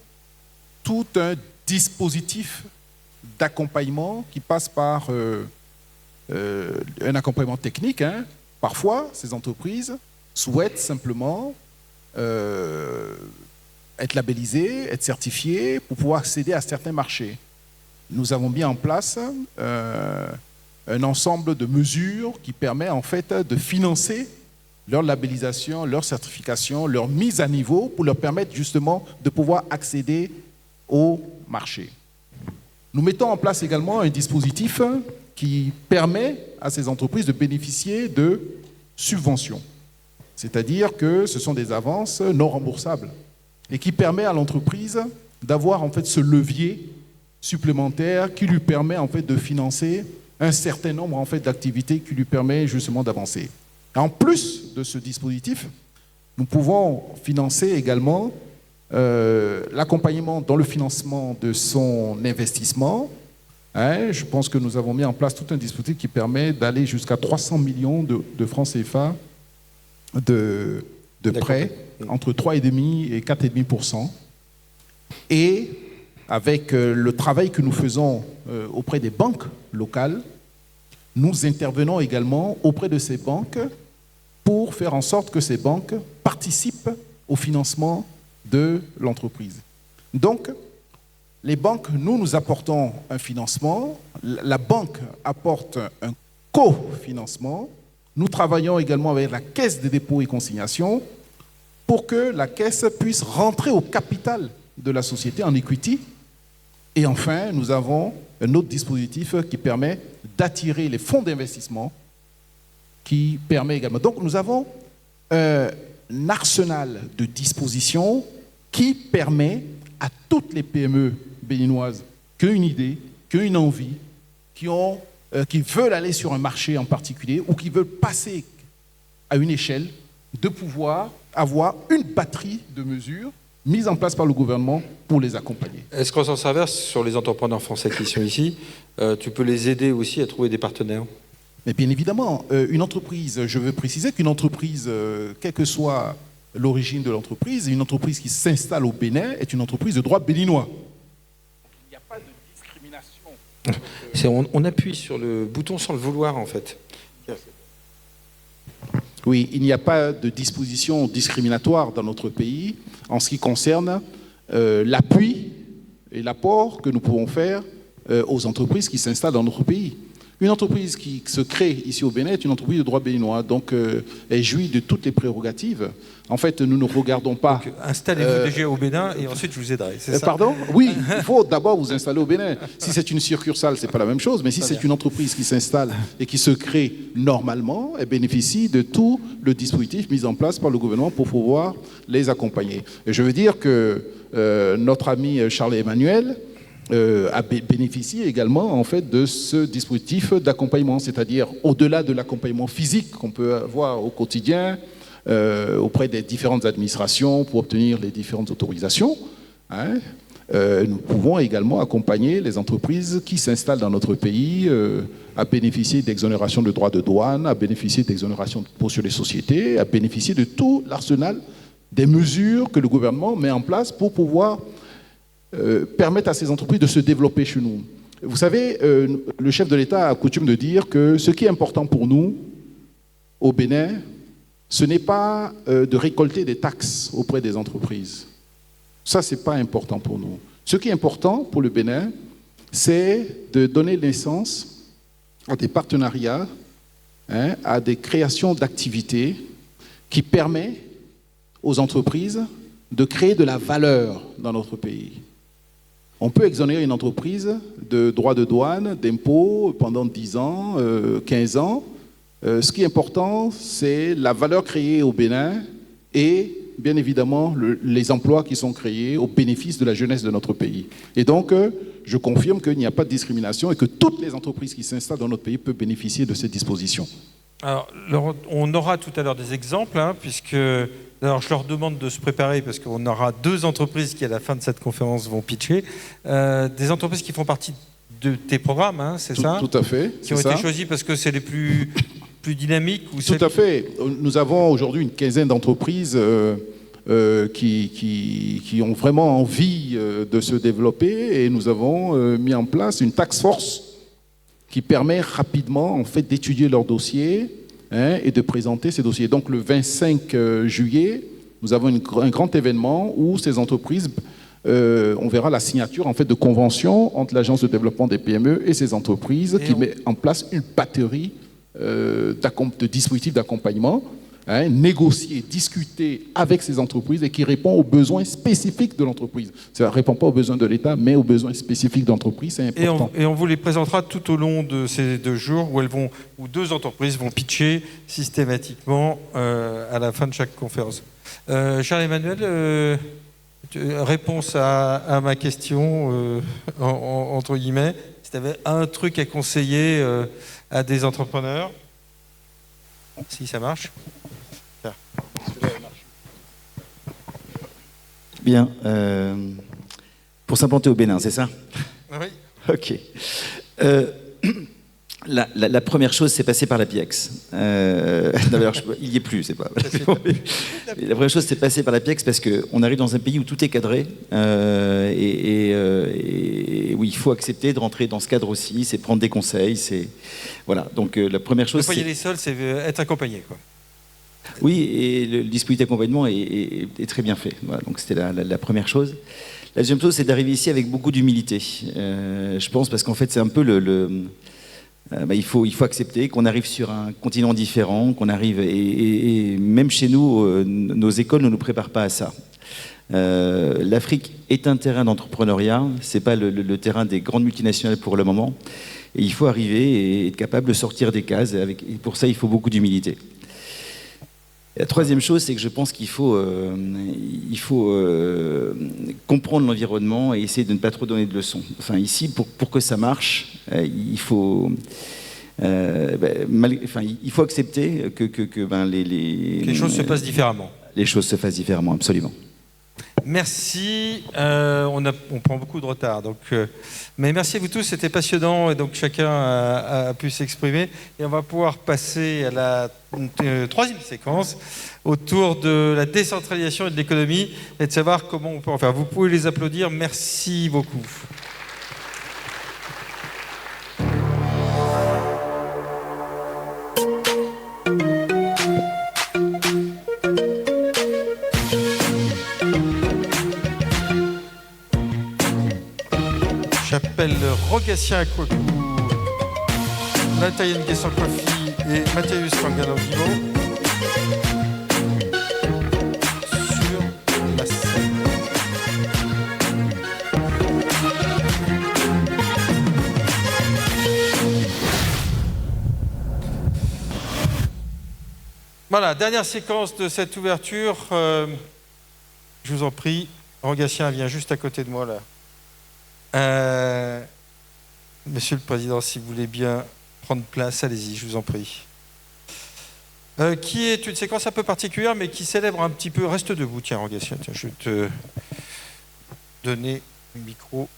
tout un dispositif d'accompagnement qui passe par un accompagnement technique. Parfois, ces entreprises souhaitent simplement être labellisées, être certifiées pour pouvoir accéder à certains marchés. Nous avons mis en place un ensemble de mesures qui permet en fait de financer leur labellisation, leur certification, leur mise à niveau pour leur permettre justement de pouvoir accéder au marché. Nous mettons en place également un dispositif qui permet à ces entreprises de bénéficier de subventions. C'est-à-dire que ce sont des avances non remboursables et qui permet à l'entreprise d'avoir en fait ce levier supplémentaire qui lui permet en fait de financer un certain nombre en fait d'activités qui lui permet justement d'avancer. En plus de ce dispositif, nous pouvons financer également l'accompagnement dans le financement de son investissement. Je pense que nous avons mis en place tout un dispositif qui permet d'aller jusqu'à 300 millions de francs CFA de prêts, entre 3,5 et 4,5%. Et avec le travail que nous faisons auprès des banques locales, nous intervenons également auprès de ces banques pour faire en sorte que ces banques participent au financement de l'entreprise. Donc, les banques, nous apportons un financement, la banque apporte un cofinancement. Nous travaillons également avec la Caisse des dépôts et consignations pour que la Caisse puisse rentrer au capital de la société en equity. Et enfin, nous avons un autre dispositif qui permet d'attirer les fonds d'investissement, qui permet également. Donc, nous avons un arsenal de dispositions qui permet à toutes les PME béninoises qui ont une idée, qui ont une envie, qui veulent aller sur un marché en particulier ou qui veulent passer à une échelle, de pouvoir avoir une batterie de mesures mises en place par le gouvernement pour les accompagner. Est-ce qu'en sens inverse, sur les entrepreneurs français qui sont ici, tu peux les aider aussi à trouver des partenaires? Mais bien évidemment, une entreprise, je veux préciser qu'une entreprise, quelle que soit l'origine de l'entreprise, une entreprise qui s'installe au Bénin est une entreprise de droit béninois. Il n'y a pas de discrimination. On appuie sur le bouton sans le vouloir, en fait. Oui, il n'y a pas de disposition discriminatoire dans notre pays en ce qui concerne l'appui et l'apport que nous pouvons faire aux entreprises qui s'installent dans notre pays. Une entreprise qui se crée ici au Bénin est une entreprise de droit béninois, donc elle jouit de toutes les prérogatives. En fait, nous ne regardons pas... Installez-vous déjà au Bénin et ensuite je vous aiderai, c'est ça? Pardon? Oui, il faut d'abord vous installer au Bénin. Si c'est une succursale, ce n'est pas la même chose, mais si c'est une entreprise qui s'installe et qui se crée normalement, elle bénéficie de tout le dispositif mis en place par le gouvernement pour pouvoir les accompagner. Et je veux dire que notre ami Charles-Emmanuel a bénéficié également en fait de ce dispositif d'accompagnement, c'est-à-dire au-delà de l'accompagnement physique qu'on peut avoir au quotidien auprès des différentes administrations pour obtenir les différentes autorisations. Nous pouvons également accompagner les entreprises qui s'installent dans notre pays à bénéficier d'exonération de droits de douane, à bénéficier d'exonération d'impôt sur les sociétés, à bénéficier de tout l'arsenal des mesures que le gouvernement met en place pour pouvoir permettre à ces entreprises de se développer chez nous. Vous savez, le chef de l'État a coutume de dire que ce qui est important pour nous, au Bénin, ce n'est pas de récolter des taxes auprès des entreprises. Ça, ce n'est pas important pour nous. Ce qui est important pour le Bénin, c'est de donner naissance à des partenariats, à des créations d'activités qui permettent aux entreprises de créer de la valeur dans notre pays. On peut exonérer une entreprise de droits de douane, d'impôts pendant 10 ans, 15 ans. Ce qui est important, c'est la valeur créée au Bénin et, bien évidemment, les emplois qui sont créés au bénéfice de la jeunesse de notre pays. Et donc, je confirme qu'il n'y a pas de discrimination et que toutes les entreprises qui s'installent dans notre pays peuvent bénéficier de ces dispositions. Alors, on aura tout à l'heure des exemples, puisque... Alors, je leur demande de se préparer parce qu'on aura 2 entreprises qui, à la fin de cette conférence, vont pitcher. Des entreprises qui font partie de tes programmes, c'est ça? Tout à fait. Qui ont été choisies parce que c'est les plus dynamiques ou Tout à fait. Nous avons aujourd'hui une quinzaine d'entreprises qui ont vraiment envie de se développer et nous avons mis en place une task force qui permet rapidement en fait, d'étudier leurs dossiers et de présenter ces dossiers. Donc le 25 juillet, nous avons un grand événement où ces entreprises, on verra la signature en fait, de conventions entre l'Agence de développement des PME et ces entreprises qui met en place une batterie de dispositifs d'accompagnement négocier, discuter avec ces entreprises et qui répond aux besoins spécifiques de l'entreprise. Ça ne répond pas aux besoins de l'État, mais aux besoins spécifiques de l'entreprise, c'est important. Et on vous les présentera tout au long de ces 2 jours où 2 entreprises vont pitcher systématiquement à la fin de chaque conférence. Charles-Emmanuel, réponse à ma question, entre guillemets, si tu avais un truc à conseiller à des entrepreneurs, si ça marche. Bien. Pour s'implanter au Bénin, c'est ça? Oui. Ok. La première chose, c'est passer par la PIEX. D'ailleurs, il n'y est plus, c'est pas. La première chose, c'est passer par la PIEX parce qu'on arrive dans un pays où tout est cadré et où il faut accepter de rentrer dans ce cadre aussi, c'est prendre des conseils, c'est voilà. Donc la première chose, ne pas y aller seul, c'est être accompagné, quoi. Oui, et le dispositif d'accompagnement est très bien fait. Voilà, donc c'était la première chose. La deuxième chose, c'est d'arriver ici avec beaucoup d'humilité. Je pense parce qu'en fait, c'est un peu il faut accepter qu'on arrive sur un continent différent, qu'on arrive et même chez nous, nos écoles ne nous préparent pas à ça. L'Afrique est un terrain d'entrepreneuriat, c'est pas le terrain des grandes multinationales pour le moment. Et il faut arriver et être capable de sortir des cases. Et pour ça, il faut beaucoup d'humilité. La troisième chose, c'est que je pense qu'il faut, comprendre l'environnement et essayer de ne pas trop donner de leçons. Enfin, ici, pour que ça marche, il faut accepter que les choses se passent différemment. Les choses se fassent différemment, absolument. Merci. On prend beaucoup de retard, mais merci à vous tous. C'était passionnant et donc chacun a pu s'exprimer. Et on va pouvoir passer à la 3e séquence autour de la décentralisation et de l'économie et de savoir comment on peut en faire. Vous pouvez les applaudir. Merci beaucoup. J'appelle Rogatien Akwaku, Nathalie Nguessan-Kofi et Mathias Pangalovivo sur la scène. Voilà, dernière séquence de cette ouverture. Je vous en prie, Rogatien vient juste à côté de moi là. Monsieur le Président, si vous voulez bien prendre place, allez-y, je vous en prie. Qui est une séquence un peu particulière, mais qui célèbre un petit peu... Reste debout, tiens, Rogatien, tiens, je vais te donner le micro.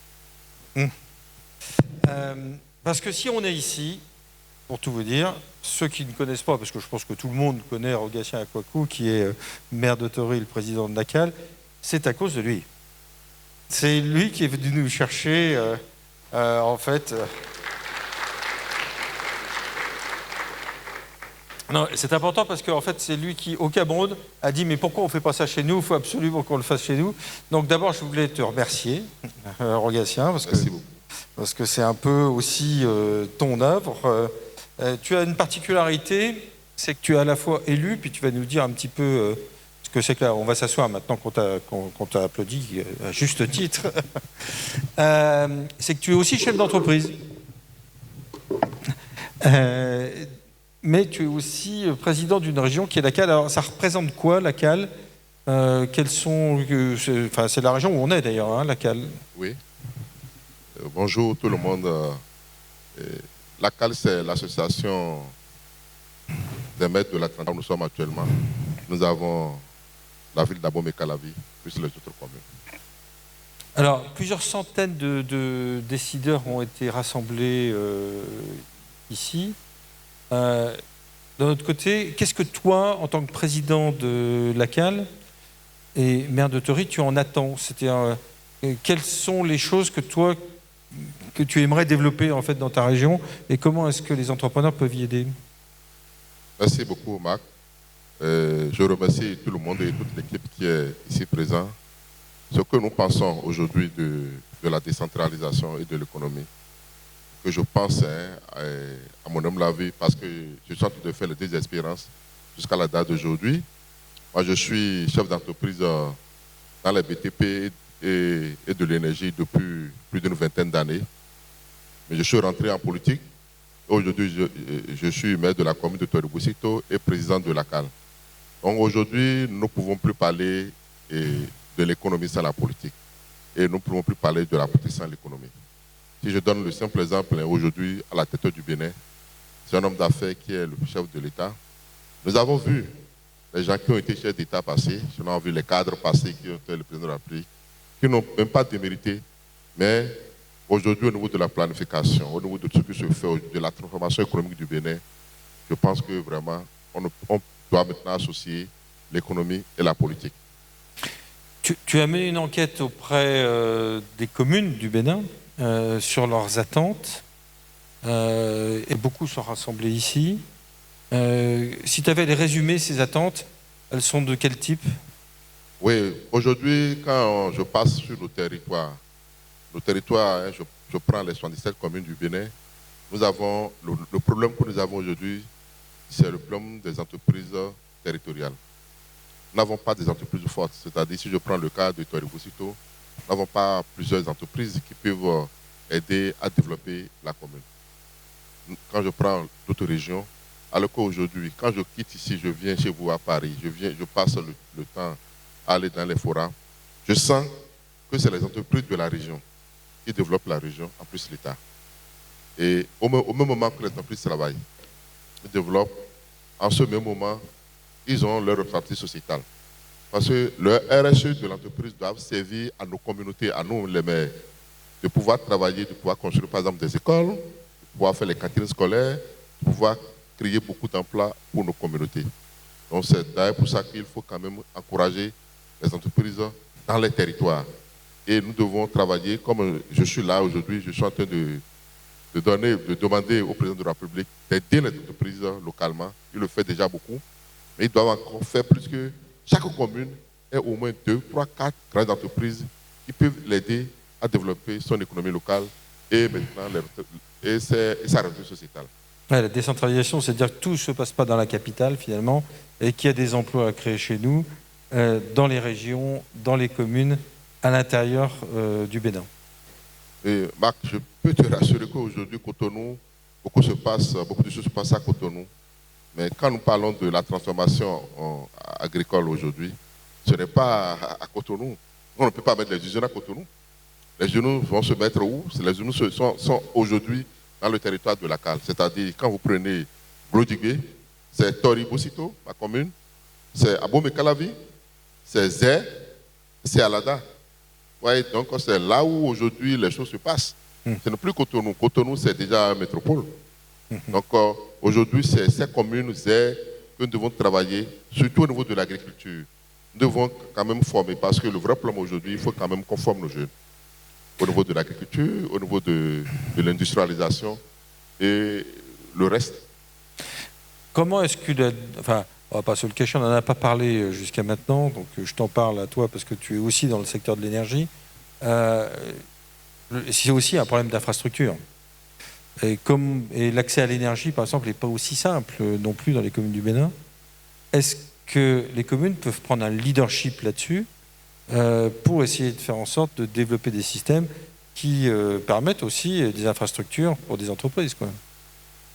Parce que si on est ici, pour tout vous dire, ceux qui ne connaissent pas, parce que je pense que tout le monde connaît Rogatien Akwaku, qui est maire de Tory, le président de l'ACAL, c'est à cause de lui. C'est lui qui est venu nous chercher, en fait. Non, c'est important parce qu'en fait, c'est lui qui, au Cameroun, a dit « Mais pourquoi on ne fait pas ça chez nous? Il faut absolument qu'on le fasse chez nous. » Donc d'abord, je voulais te remercier, Rogatien, parce que c'est un peu aussi ton œuvre. Tu as une particularité, c'est que tu es à la fois élu, puis tu vas nous dire un petit peu... ce que c'est que là, on va s'asseoir maintenant qu'on t'a applaudi à juste titre. C'est que tu es aussi chef d'entreprise. Mais tu es aussi président d'une région qui est la CAL. Alors, ça représente quoi, la CAL? C'est la région où on est d'ailleurs, hein, la CAL. Oui. Bonjour tout le monde. La CAL, c'est l'association des maîtres de la Trentaine où nous sommes actuellement. Nous avons la ville d'Abomey-Calavi, plus les autres communes. Alors, plusieurs centaines de décideurs ont été rassemblés ici. D'un autre côté, qu'est-ce que toi, en tant que président de la CAL et maire de Tory, tu en attends? Quelles sont les choses que toi, que tu aimerais développer en fait dans ta région et comment est-ce que les entrepreneurs peuvent y aider? Merci beaucoup, Marc. Je remercie tout le monde et toute l'équipe qui est ici présent. Ce que nous pensons aujourd'hui de la décentralisation et de l'économie, que je pense à mon humble avis, parce que je suis en train de faire les 2 expériences, jusqu'à la date d'aujourd'hui. Moi, je suis chef d'entreprise dans les BTP et de l'énergie depuis plus d'une vingtaine d'années. Mais je suis rentré en politique. Aujourd'hui, je suis maire de la commune de Toriboussito et président de la CAL. Donc aujourd'hui, nous ne pouvons plus parler de l'économie sans la politique. Et nous ne pouvons plus parler de la politique sans l'économie. Si je donne le simple exemple, aujourd'hui, à la tête du Bénin, c'est un homme d'affaires qui est le chef de l'État. Nous avons vu les gens qui ont été chefs d'État passés, nous avons vu les cadres passés qui ont été le président de la République, qui n'ont même pas démérité, mais aujourd'hui, au niveau de la planification, au niveau de ce qui se fait, de la transformation économique du Bénin, je pense que vraiment, on doit maintenant associer l'économie et la politique. Tu as mené une enquête auprès des communes du Bénin sur leurs attentes, et beaucoup sont rassemblés ici. Si tu avais les résumés, ces attentes, elles sont de quel type? Oui, aujourd'hui, quand je passe sur nos territoires, hein, je prends les 77 communes du Bénin, nous avons le problème que nous avons aujourd'hui, c'est le problème des entreprises territoriales. Nous n'avons pas des entreprises fortes, c'est-à-dire si je prends le cas de Toriboussito, nous n'avons pas plusieurs entreprises qui peuvent aider à développer la commune. Quand je prends d'autres régions, alors qu'aujourd'hui, quand je quitte ici, je viens chez vous à Paris, je passe le temps à aller dans les forats, je sens que c'est les entreprises de la région qui développent la région, en plus l'État. Et au même moment que les entreprises travaillent, ils développent, en ce même moment, ils ont leur partie sociétale. Parce que le RSE de l'entreprise doit servir à nos communautés, à nous les maires, de pouvoir travailler, de pouvoir construire par exemple des écoles, de pouvoir faire les cantines scolaires, de pouvoir créer beaucoup d'emplois pour nos communautés. Donc c'est d'ailleurs pour ça qu'il faut quand même encourager les entreprises dans les territoires. Et nous devons travailler, comme je suis là aujourd'hui, je suis en train de demander au président de la République d'aider les entreprises localement. Il le fait déjà beaucoup, mais il doit encore faire plus que chaque commune ait au moins 2, 3, 4 grandes entreprises qui peuvent l'aider à développer son économie locale et maintenant sa réalité sociétale. Ouais, la décentralisation, c'est-à-dire que tout ne se passe pas dans la capitale finalement, et qu'il y a des emplois à créer chez nous, dans les régions, dans les communes, à l'intérieur du Bénin. Et Marc, je peux te rassurer qu'aujourd'hui, Cotonou, beaucoup de choses se passent à Cotonou. Mais quand nous parlons de la transformation agricole aujourd'hui, ce n'est pas à Cotonou. On ne peut pas mettre les usines à Cotonou. Les usines vont se mettre où? Les usines sont aujourd'hui dans le territoire de la CAL. C'est-à-dire, quand vous prenez Glodigué, c'est Toriboussito, ma commune, c'est Abomey-Calavi, c'est Zé, c'est Alada. Ouais, donc c'est là où aujourd'hui les choses se passent. Ce n'est plus Cotonou. Cotonou, c'est déjà une métropole. Donc aujourd'hui, c'est ces communes que nous devons travailler, surtout au niveau de l'agriculture. Nous devons quand même former, parce que le vrai problème aujourd'hui, il faut quand même qu'on forme nos jeunes. Au niveau de l'agriculture, au niveau de l'industrialisation et le reste. Comment est-ce que... Enfin, on va pas se le cacher, on n'en a pas parlé jusqu'à maintenant, donc je t'en parle à toi parce que tu es aussi dans le secteur de l'énergie. C'est aussi un problème d'infrastructure. Et l'accès à l'énergie, par exemple, n'est pas aussi simple non plus dans les communes du Bénin. Est-ce que les communes peuvent prendre un leadership là-dessus pour essayer de faire en sorte de développer des systèmes qui permettent aussi des infrastructures pour des entreprises, quoi?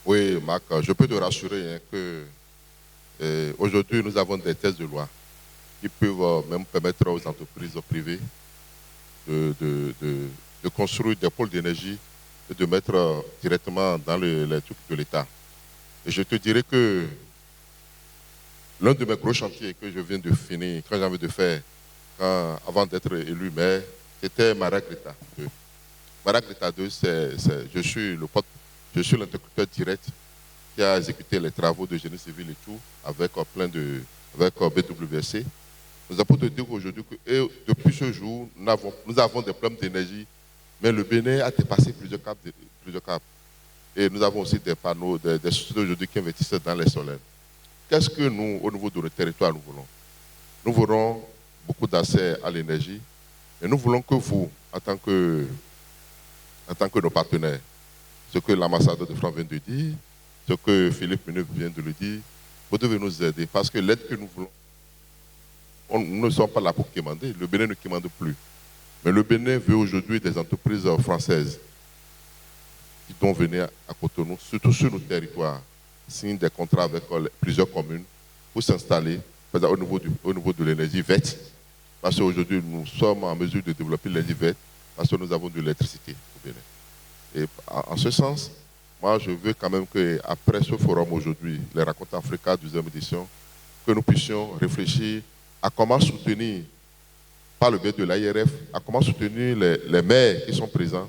Oui, Marc, je peux te rassurer que aujourd'hui, nous avons des textes de loi qui peuvent même permettre aux entreprises privées de construire des pôles d'énergie et de mettre directement dans les trucs de l'État. Et je te dirais que l'un de mes gros chantiers que je viens de finir, quand j'ai envie de faire, avant d'être élu maire, c'était Maragreta 2. Maragreta 2, je suis l'interlocuteur direct qui a exécuté les travaux de génie civil et tout, avec BWC. Nous avons te dire aujourd'hui que depuis ce jour, nous avons des problèmes d'énergie, mais le Bénin a dépassé plusieurs caps. Et nous avons aussi des panneaux, des sociétés aujourd'hui qui investissent dans les solaires. Qu'est-ce que nous, au niveau de notre territoire, nous voulons? Nous voulons beaucoup d'accès à l'énergie, mais nous voulons que vous, en tant que nos partenaires, ce que l'ambassadeur de France vient de dire, ce que Philippe Meneuve vient de le dire, vous devez nous aider parce que l'aide que nous voulons, nous ne sommes pas là pour quémander. Le Bénin ne quémande plus. Mais le Bénin veut aujourd'hui des entreprises françaises qui doivent venir à Cotonou, surtout sur nos territoires, signer des contrats avec plusieurs communes pour s'installer au niveau de l'énergie verte. Parce qu'aujourd'hui, nous sommes en mesure de développer l'énergie verte parce que nous avons de l'électricité au Bénin. Et en ce sens, moi, je veux quand même qu'après ce forum aujourd'hui, les Rencontres Africa 12e édition, que nous puissions réfléchir à comment soutenir, par le biais de l'AIRF, à comment soutenir les maires qui sont présents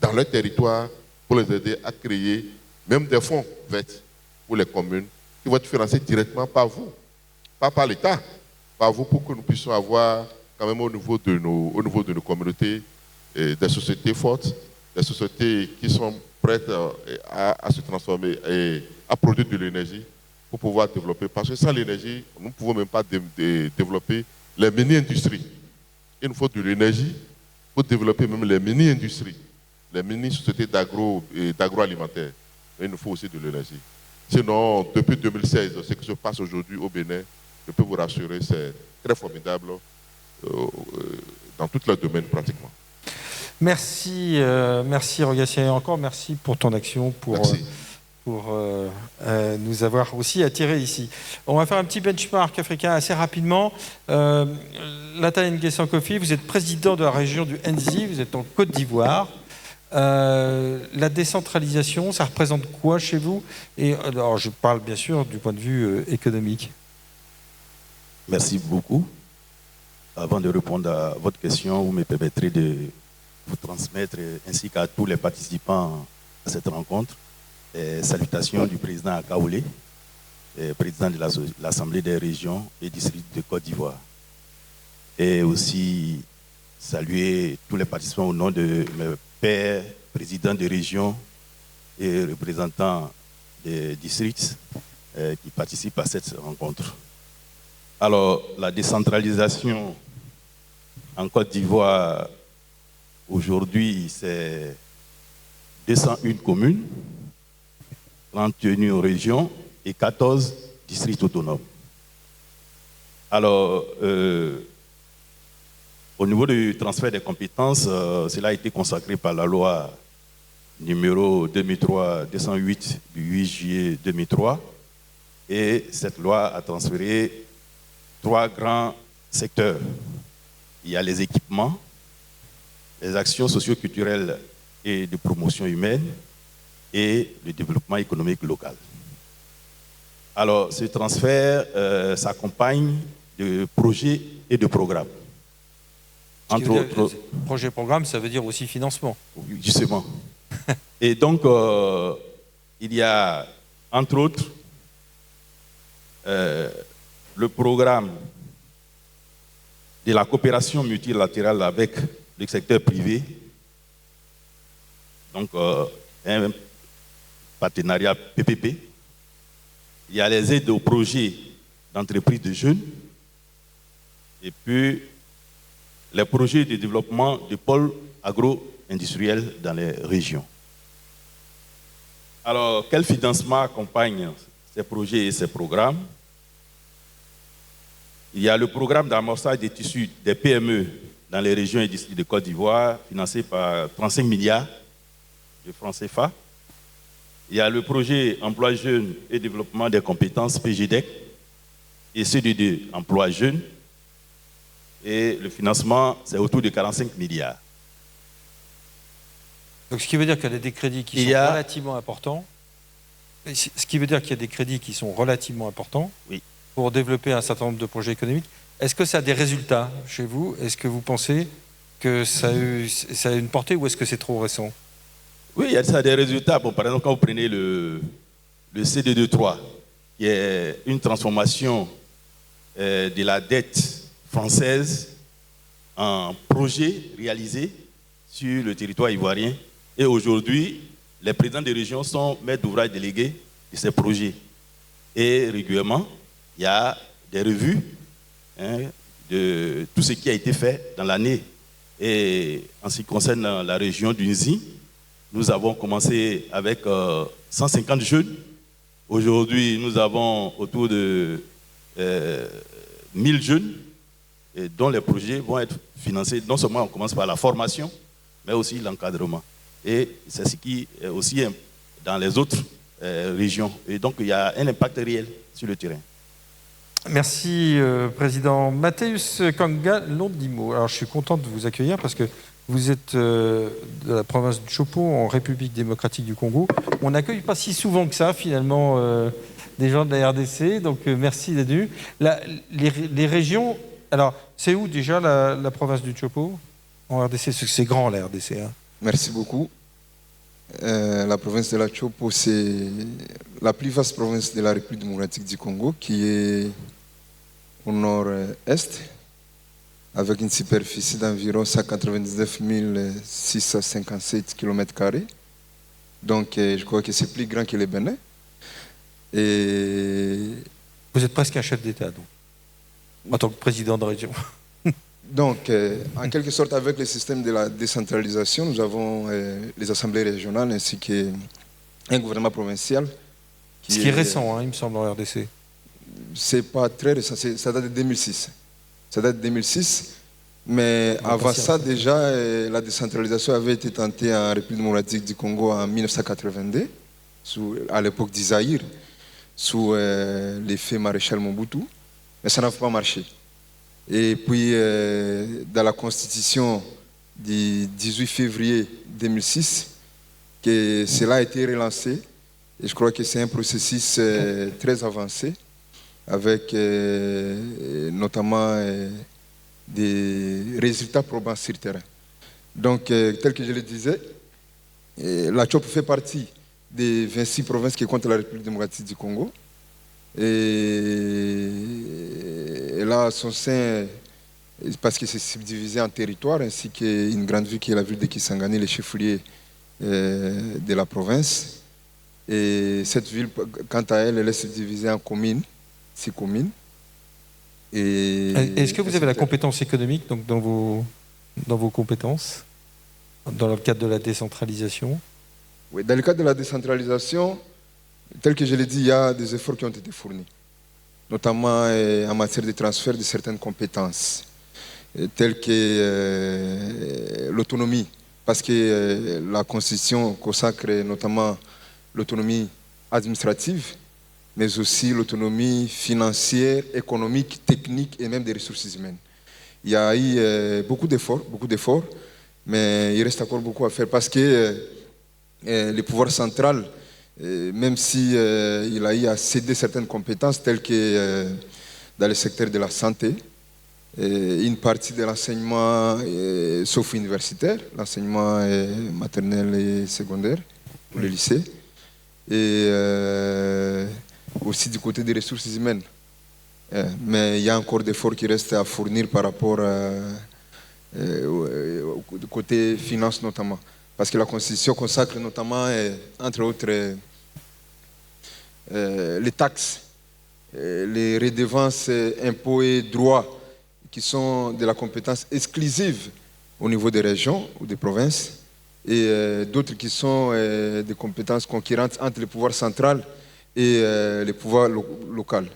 dans leur territoire pour les aider à créer même des fonds verts pour les communes qui vont être financés directement par vous, pas par l'État, par vous, pour que nous puissions avoir quand même au niveau de nos communautés des sociétés fortes, des sociétés qui sont prêtes à se transformer et à produire de l'énergie pour pouvoir développer. Parce que sans l'énergie, nous ne pouvons même pas développer les mini-industries. Il nous faut de l'énergie pour développer même les mini-industries, les mini-sociétés d'agroalimentaire. Mais il nous faut aussi de l'énergie. Sinon, depuis 2016, ce qui se passe aujourd'hui au Bénin, je peux vous rassurer, c'est très formidable dans tous les domaines pratiquement. Merci, merci Rogatien, et encore merci pour ton action, pour nous avoir aussi attirés ici. On va faire un petit benchmark africain assez rapidement. Lata Nguessan Kofi, vous êtes président de la région du NZ, vous êtes en Côte d'Ivoire. La décentralisation, ça représente quoi chez vous? Et alors, je parle bien sûr du point de vue économique. Merci beaucoup. Avant de répondre à votre question, vous me permettrez de vous transmettre, ainsi qu'à tous les participants à cette rencontre, les salutations du président Akaolé, président de l'Assemblée des régions et districts de Côte d'Ivoire. Et aussi saluer tous les participants au nom de mes pairs, présidents de régions et représentants des districts qui participent à cette rencontre. Alors, la décentralisation en Côte d'Ivoire, aujourd'hui, c'est 201 communes, 31 régions et 14 districts autonomes. Alors, au niveau du transfert des compétences, cela a été consacré par la loi numéro 2003-208 du 8 juillet 2003. Et cette loi a transféré 3 grands secteurs. Il y a les équipements, les actions socio-culturelles et de promotion humaine et le développement économique local. Alors, ce transfert s'accompagne de projets et de programmes. Entre autres, projet-programme, ça veut dire aussi financement. Justement. Et donc, il y a, entre autres, le programme de la coopération multilatérale avec le secteur privé, donc un partenariat PPP. Il y a les aides aux projets d'entreprises de jeunes et puis les projets de développement de pôles agro-industriels dans les régions. Alors, quel financement accompagne ces projets et ces programmes? Il y a le programme d'amorçage des tissus des PME dans les régions et districts de Côte d'Ivoire, financé par 35 milliards de francs CFA. Il y a le projet Emploi Jeunes et Développement des compétences PGDEC et CDD Emploi Jeunes. Et le financement, c'est autour de 45 milliards. Donc, ce qui veut dire qu'il y a des crédits qui sont relativement importants. Ce qui veut dire qu'il y a des crédits qui sont relativement importants pour développer un certain nombre de projets économiques. Est-ce que ça a des résultats chez vous? Est-ce que vous pensez que ça a une portée ou est-ce que c'est trop récent? Oui, ça a des résultats. Bon, par exemple, quand vous prenez le CDD3, qui est une transformation de la dette française en projet réalisé sur le territoire ivoirien. Et aujourd'hui, les présidents des régions sont maîtres d'ouvrage délégués de ces projets. Et régulièrement, il y a des revues de tout ce qui a été fait dans l'année. Et en ce qui concerne la région du Nzi, nous avons commencé avec 150 jeunes Aujourd'hui, nous avons autour de 1000 jeunes et dont les projets vont être financés. Non seulement on commence par la formation, mais aussi l'encadrement. Et c'est ce qui est aussi dans les autres régions. Et donc, il y a un impact réel sur le terrain. Merci, Président. Mathéus Kanga Londimo. Alors, je suis content de vous accueillir parce que vous êtes de la province du Chopo, en République démocratique du Congo. On n'accueille pas si souvent que ça, finalement, des gens de la RDC. Donc, merci d'être venu. Les régions... Alors, c'est où déjà la province du Chopo en RDC? C'est grand, la RDC. Hein. Merci beaucoup. La province de la Chopo, c'est la plus vaste province de la République démocratique du Congo, qui est au nord-est, avec une superficie d'environ 199 657 km². Donc, je crois que c'est plus grand que le Bénin. Et... Vous êtes presque un chef d'État, donc, en tant que président de région. Donc, en quelque sorte, avec le système de la décentralisation, nous avons les assemblées régionales ainsi qu'un gouvernement provincial. Ce qui est récent, hein, il me semble, en RDC. C'est pas très récent, ça date de 2006. Ça date de 2006, mais avant ça, déjà, la décentralisation avait été tentée en République démocratique du Congo en 1982, à l'époque d'Isaïr, sous l'effet maréchal Mobutu, mais ça n'a pas marché. Et puis, dans la constitution du 18 février 2006, que cela a été relancé. Et je crois que c'est un processus très avancé, avec notamment des résultats probants sur le terrain. Donc, tel que je le disais, la Chopo fait partie des 26 provinces qui comptent la République démocratique du Congo. Et là, à son sein, parce que c'est subdivisé en territoires, ainsi qu'une grande ville qui est la ville de Kisangani, le chef-lieu de la province. Et cette ville, quant à elle, elle est subdivisée en communes, 6 communes. Est-ce que vous avez la compétence économique donc, dans vos compétences, dans le cadre de la décentralisation? Oui, dans le cadre de la décentralisation, tel que je l'ai dit, il y a des efforts qui ont été fournis, notamment en matière de transfert de certaines compétences, telles que l'autonomie, parce que la Constitution consacre notamment l'autonomie administrative, mais aussi l'autonomie financière, économique, technique et même des ressources humaines. Il y a eu beaucoup d'efforts, mais il reste encore beaucoup à faire parce que le pouvoir central, même si il a eu à céder certaines compétences telles que dans le secteur de la santé, une partie de l'enseignement, sauf universitaire, l'enseignement maternel et secondaire, pour les lycées, et aussi du côté des ressources humaines. Mais il y a encore des efforts qui restent à fournir par rapport au côté finance notamment. Parce que la Constitution consacre notamment, entre autres, les taxes, les redevances, impôts et droits qui sont de la compétence exclusive au niveau des régions ou des provinces, et d'autres qui sont des compétences concurrentes entre le pouvoir central et le pouvoir local.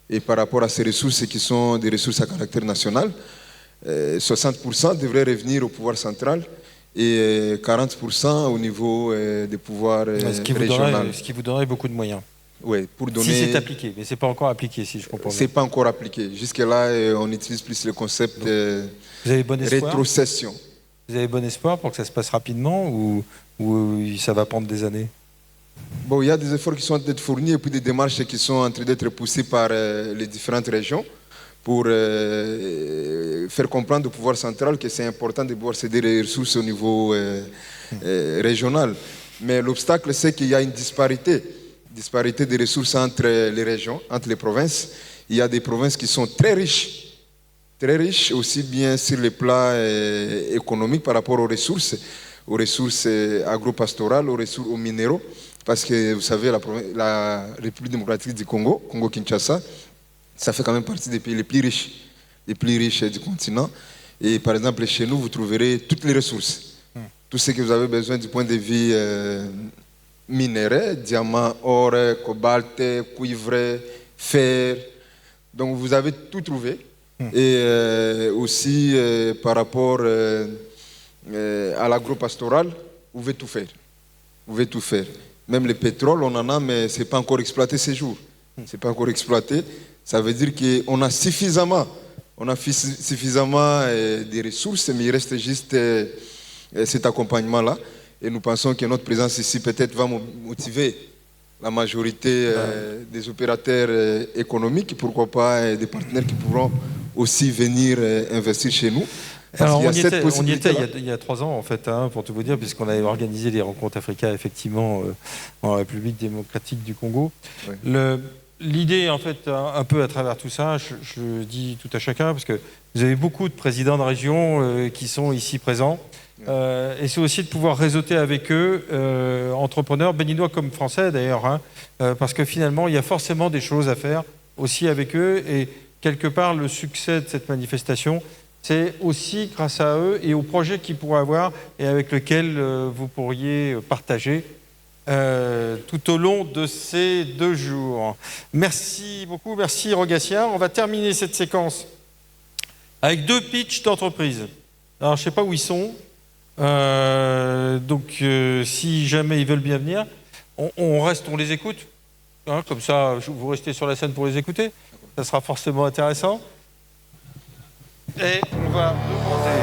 Et par rapport à ces ressources qui sont des ressources à caractère national, 60% devraient revenir au pouvoir central et 40% au niveau des pouvoirs régionaux. Ce qui vous donnerait beaucoup de moyens. Oui, pour donner... Si c'est appliqué, mais ce n'est pas encore appliqué, si je comprends bien. Ce n'est pas encore appliqué. Jusque-là, on utilise plus le concept de rétrocession. Vous avez bon espoir pour que ça se passe rapidement ou ça va prendre des années? Bon, il y a des efforts qui sont en train d'être fournis et puis des démarches qui sont en train d'être poussées par les différentes régions pour faire comprendre au pouvoir central que c'est important de pouvoir céder les ressources au niveau régional. Mais l'obstacle, c'est qu'il y a une disparité des ressources entre les régions, entre les provinces. Il y a des provinces qui sont très riches, aussi bien sur le plan économique par rapport aux ressources agro-pastorales, aux minéraux. Parce que vous savez, la République démocratique du Congo, Congo-Kinshasa, ça fait quand même partie des pays les plus riches du continent. Et par exemple, chez nous, vous trouverez toutes les ressources. Tout ce que vous avez besoin du point de vue minéraux, diamants, or, cobalt, cuivre, fer. Donc vous avez tout trouvé. Et aussi par rapport à l'agropastoral, vous pouvez tout faire. Vous pouvez tout faire. Même le pétrole, on en a, mais ce n'est pas encore exploité ces jours. C'est pas encore exploité. Ça veut dire qu'on a suffisamment, de ressources, mais il reste juste cet accompagnement-là. Et nous pensons que notre présence ici peut-être va motiver la majorité des opérateurs économiques, pourquoi pas des partenaires qui pourront aussi venir investir chez nous. Alors, on y était il y a 3 ans, en fait, hein, pour tout vous dire, puisqu'on avait organisé les rencontres Africa, effectivement, en République démocratique du Congo. Oui. L'idée, en fait, un peu à travers tout ça, je le dis tout à chacun, parce que vous avez beaucoup de présidents de région qui sont ici présents. Et c'est aussi de pouvoir réseauter avec eux, entrepreneurs, béninois comme français d'ailleurs, hein, parce que finalement, il y a forcément des choses à faire aussi avec eux. Et quelque part, le succès de cette manifestation, c'est aussi grâce à eux et aux projets qu'ils pourraient avoir et avec lesquels vous pourriez partager tout au long de ces 2 jours. Merci beaucoup, merci Rogatien. On va terminer cette séquence avec 2 pitchs d'entreprise. Alors, je ne sais pas où ils sont, donc si jamais ils veulent bien venir, on les écoute, hein, comme ça vous restez sur la scène pour les écouter, ça sera forcément intéressant. Et on va demander...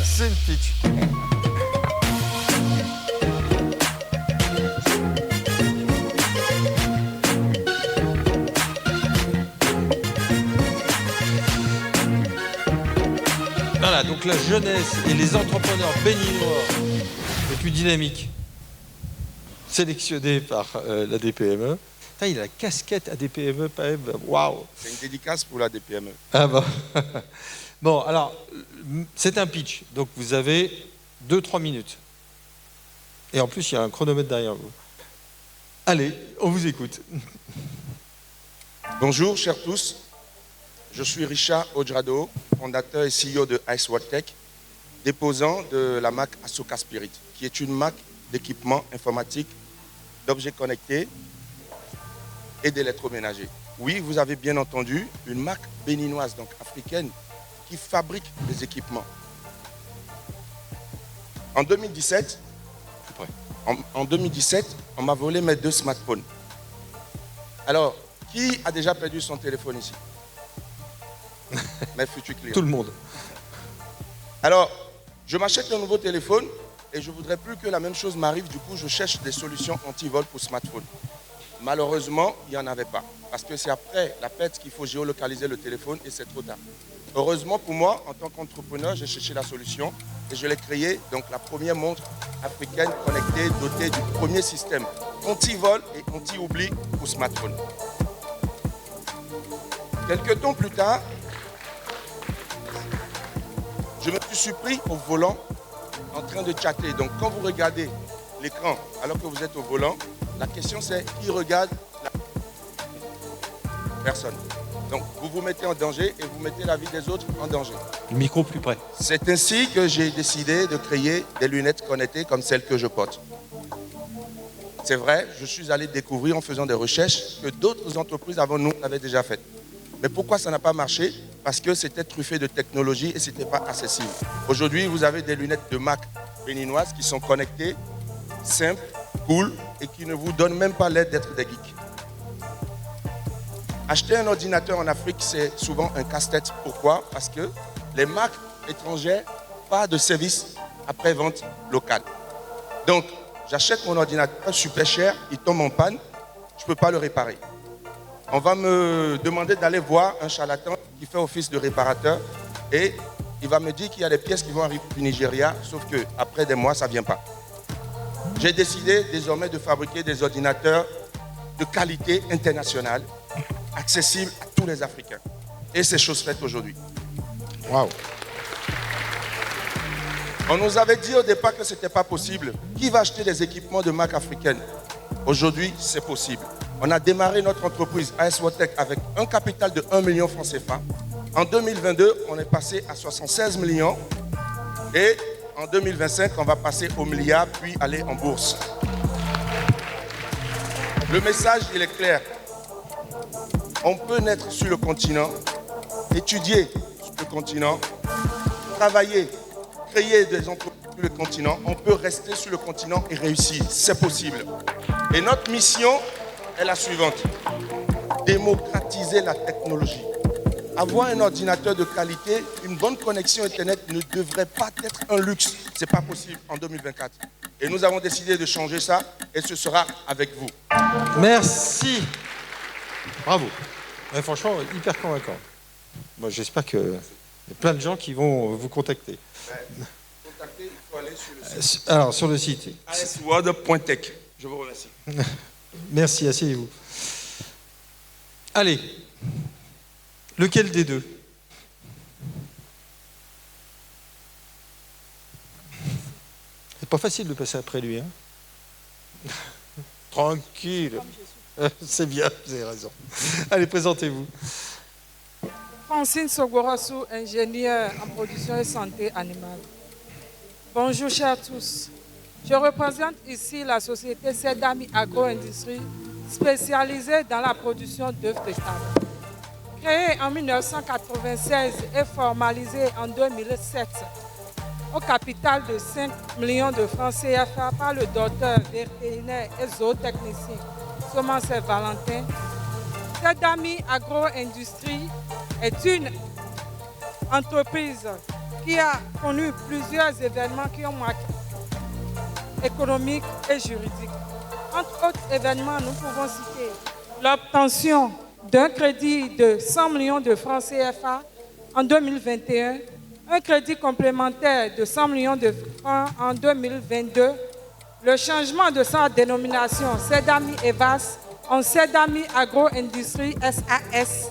C'est une pitch. Voilà, donc la jeunesse et les entrepreneurs béninois les plus dynamiques, sélectionnés par la DPME. Putain, il a la casquette ADPME, waouh. C'est une dédicace pour la DPME. Ah bon. Bon, alors, c'est un pitch, donc vous avez 2-3 minutes. Et en plus, il y a un chronomètre derrière vous. Allez, on vous écoute. Bonjour, chers tous. Je suis Richard Odrado, fondateur et CEO de Ice World Tech, déposant de la marque Asoka Spirit, qui est une marque d'équipement informatique, d'objets connectés et d'électroménager. Oui, vous avez bien entendu, une marque béninoise, donc africaine, qui fabrique des équipements. En 2017, on m'a volé mes 2 smartphones. Alors, qui a déjà perdu son téléphone ici? Mes futurs clients. Tout le monde. Alors, je m'achète un nouveau téléphone et je ne voudrais plus que la même chose m'arrive. Du coup, je cherche des solutions anti-vol pour smartphone. Malheureusement, il n'y en avait pas. Parce que c'est après la perte qu'il faut géolocaliser le téléphone et c'est trop tard. Heureusement pour moi, en tant qu'entrepreneur, j'ai cherché la solution et je l'ai créée. Donc la première montre africaine connectée, dotée du premier système anti-vol et anti-oubli pour smartphone. Quelques temps plus tard, je me suis surpris au volant en train de chatter. Donc quand vous regardez l'écran alors que vous êtes au volant, la question c'est qui regarde la personne. Donc vous vous mettez en danger et vous mettez la vie des autres en danger. Le micro plus près. C'est ainsi que j'ai décidé de créer des lunettes connectées comme celles que je porte. C'est vrai, je suis allé découvrir en faisant des recherches que d'autres entreprises avant nous avaient déjà faites. Mais pourquoi ça n'a pas marché? Parce que c'était truffé de technologie et ce n'était pas accessible. Aujourd'hui, vous avez des lunettes de marque béninoise qui sont connectées, simples, cool et qui ne vous donnent même pas l'aide d'être des geeks. Acheter un ordinateur en Afrique, c'est souvent un casse-tête. Pourquoi? Parce que les marques étrangères pas de service après-vente local. Donc, j'achète mon ordinateur super cher, il tombe en panne, je ne peux pas le réparer. On va me demander d'aller voir un charlatan qui fait office de réparateur et il va me dire qu'il y a des pièces qui vont arriver du Nigeria, sauf qu'après des mois, ça ne vient pas. J'ai décidé désormais de fabriquer des ordinateurs de qualité internationale, accessibles à tous les Africains. Et c'est chose faite aujourd'hui. Waouh! On nous avait dit au départ que ce n'était pas possible. Qui va acheter des équipements de marque africaine? Aujourd'hui, c'est possible. On a démarré notre entreprise AS Watech avec un capital de 1 million francs CFA. En 2022, on est passé à 76 millions. Et en 2025, on va passer au milliard, puis aller en bourse. Le message, il est clair. On peut naître sur le continent, étudier sur le continent, travailler, créer des entreprises sur le continent. On peut rester sur le continent et réussir. C'est possible. Et notre mission est la suivante. Démocratiser la technologie. Avoir un ordinateur de qualité, une bonne connexion Internet ne devrait pas être un luxe. Ce n'est pas possible en 2024. Et nous avons décidé de changer ça et ce sera avec vous. Merci. Bravo. Ouais, franchement, hyper convaincant. Moi, j'espère qu'il y a plein de gens qui vont vous contacter. Contacter, il faut aller sur le site. Alors, sur le site. asword.tech. Je vous remercie. Merci, asseyez-vous. Allez. Lequel des deux? C'est pas facile de passer après lui, hein. Tranquille. C'est bien, vous avez raison. Allez, présentez-vous. Francine Sogorosu, ingénieure en production et santé animale. Bonjour, chers tous. Je représente ici la société Sedami Agro-Industrie, spécialisée dans la production d'œufs de table. Créée en 1996 et formalisée en 2007 au capital de 5 millions de francs CFA par le docteur vétérinaire et zootechnicien Somanset Valentin, Sedami Agro-Industrie est une entreprise qui a connu plusieurs événements qui ont marqué économiques et juridiques. Entre autres événements, nous pouvons citer l'obtention d'un crédit de 100 millions de francs CFA en 2021, un crédit complémentaire de 100 millions de francs en 2022, le changement de sa dénomination Sedami Evas en Sedami Agro-Industrie SAS,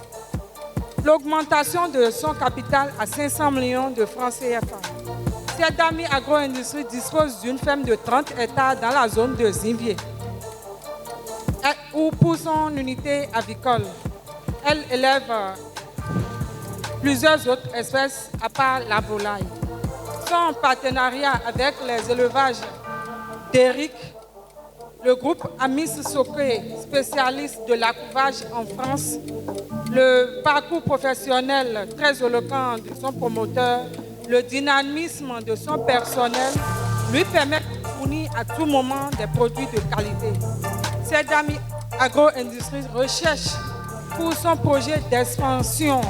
l'augmentation de son capital à 500 millions de francs CFA. Sedami Agro-Industrie dispose d'une ferme de 30 hectares dans la zone de Zimbier, ou pour son unité avicole. Elle élève plusieurs autres espèces à part la volaille. Son partenariat avec les élevages d'Eric, le groupe Amis Soké, spécialiste de l'accouvage en France, le parcours professionnel très éloquent de son promoteur, le dynamisme de son personnel lui permettent de fournir à tout moment des produits de qualité. Sedami Agro-Industrie recherche pour son projet d'expansion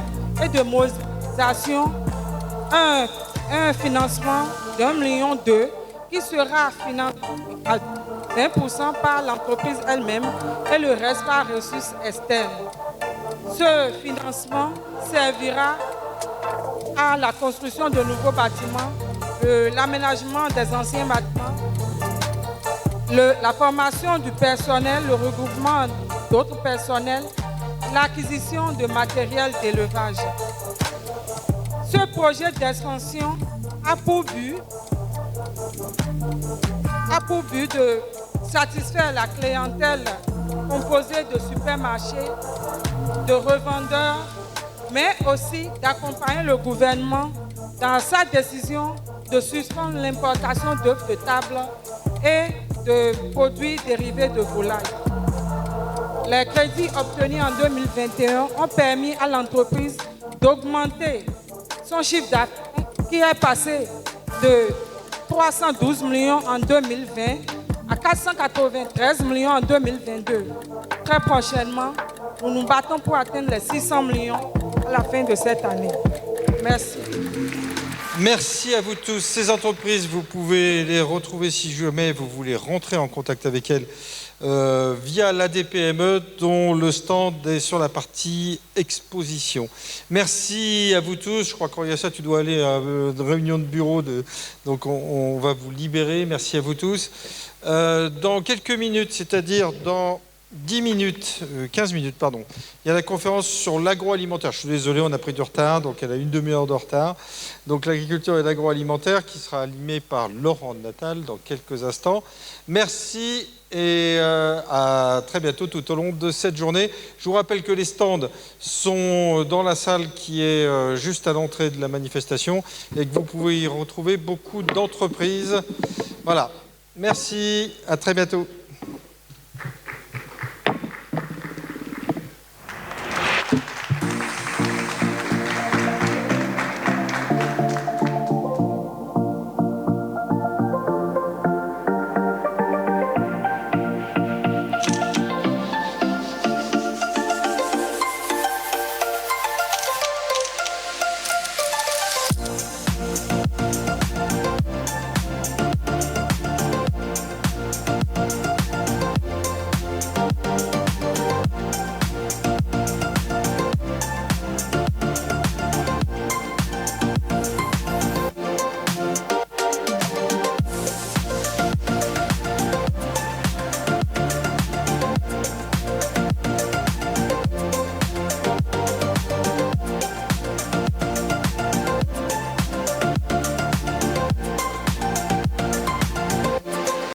et de modernisation un financement d'1,2 million qui sera financé à 20% par l'entreprise elle-même et le reste par ressources externes. Ce financement servira à la construction de nouveaux bâtiments, l'aménagement des anciens bâtiments, la formation du personnel, le regroupement d'autres personnels, l'acquisition de matériel d'élevage. Ce projet d'expansion a pour but de satisfaire la clientèle composée de supermarchés, de revendeurs, mais aussi d'accompagner le gouvernement dans sa décision de suspendre l'importation d'œufs de table et de produits dérivés de volaille. Les crédits obtenus en 2021 ont permis à l'entreprise d'augmenter son chiffre d'affaires qui est passé de 312 millions en 2020 à 493 millions en 2022. Très prochainement, nous nous battons pour atteindre les 600 millions à la fin de cette année. Merci. Merci à vous tous. Ces entreprises, vous pouvez les retrouver si jamais vous voulez rentrer en contact avec elles via l'ADPME, dont le stand est sur la partie exposition. Merci à vous tous. Je crois qu'Oriassa, tu dois aller à une réunion de bureau, donc on va vous libérer. Merci à vous tous. Dans quelques minutes, c'est-à-dire dans 10 minutes, 15 minutes, pardon. Il y a la conférence sur l'agroalimentaire. Je suis désolé, on a pris du retard, donc elle a une demi-heure de retard. Donc l'agriculture et l'agroalimentaire qui sera animée par Laurent Natal dans quelques instants. Merci et à très bientôt tout au long de cette journée. Je vous rappelle que les stands sont dans la salle qui est juste à l'entrée de la manifestation et que vous pouvez y retrouver beaucoup d'entreprises. Voilà. Merci, à très bientôt.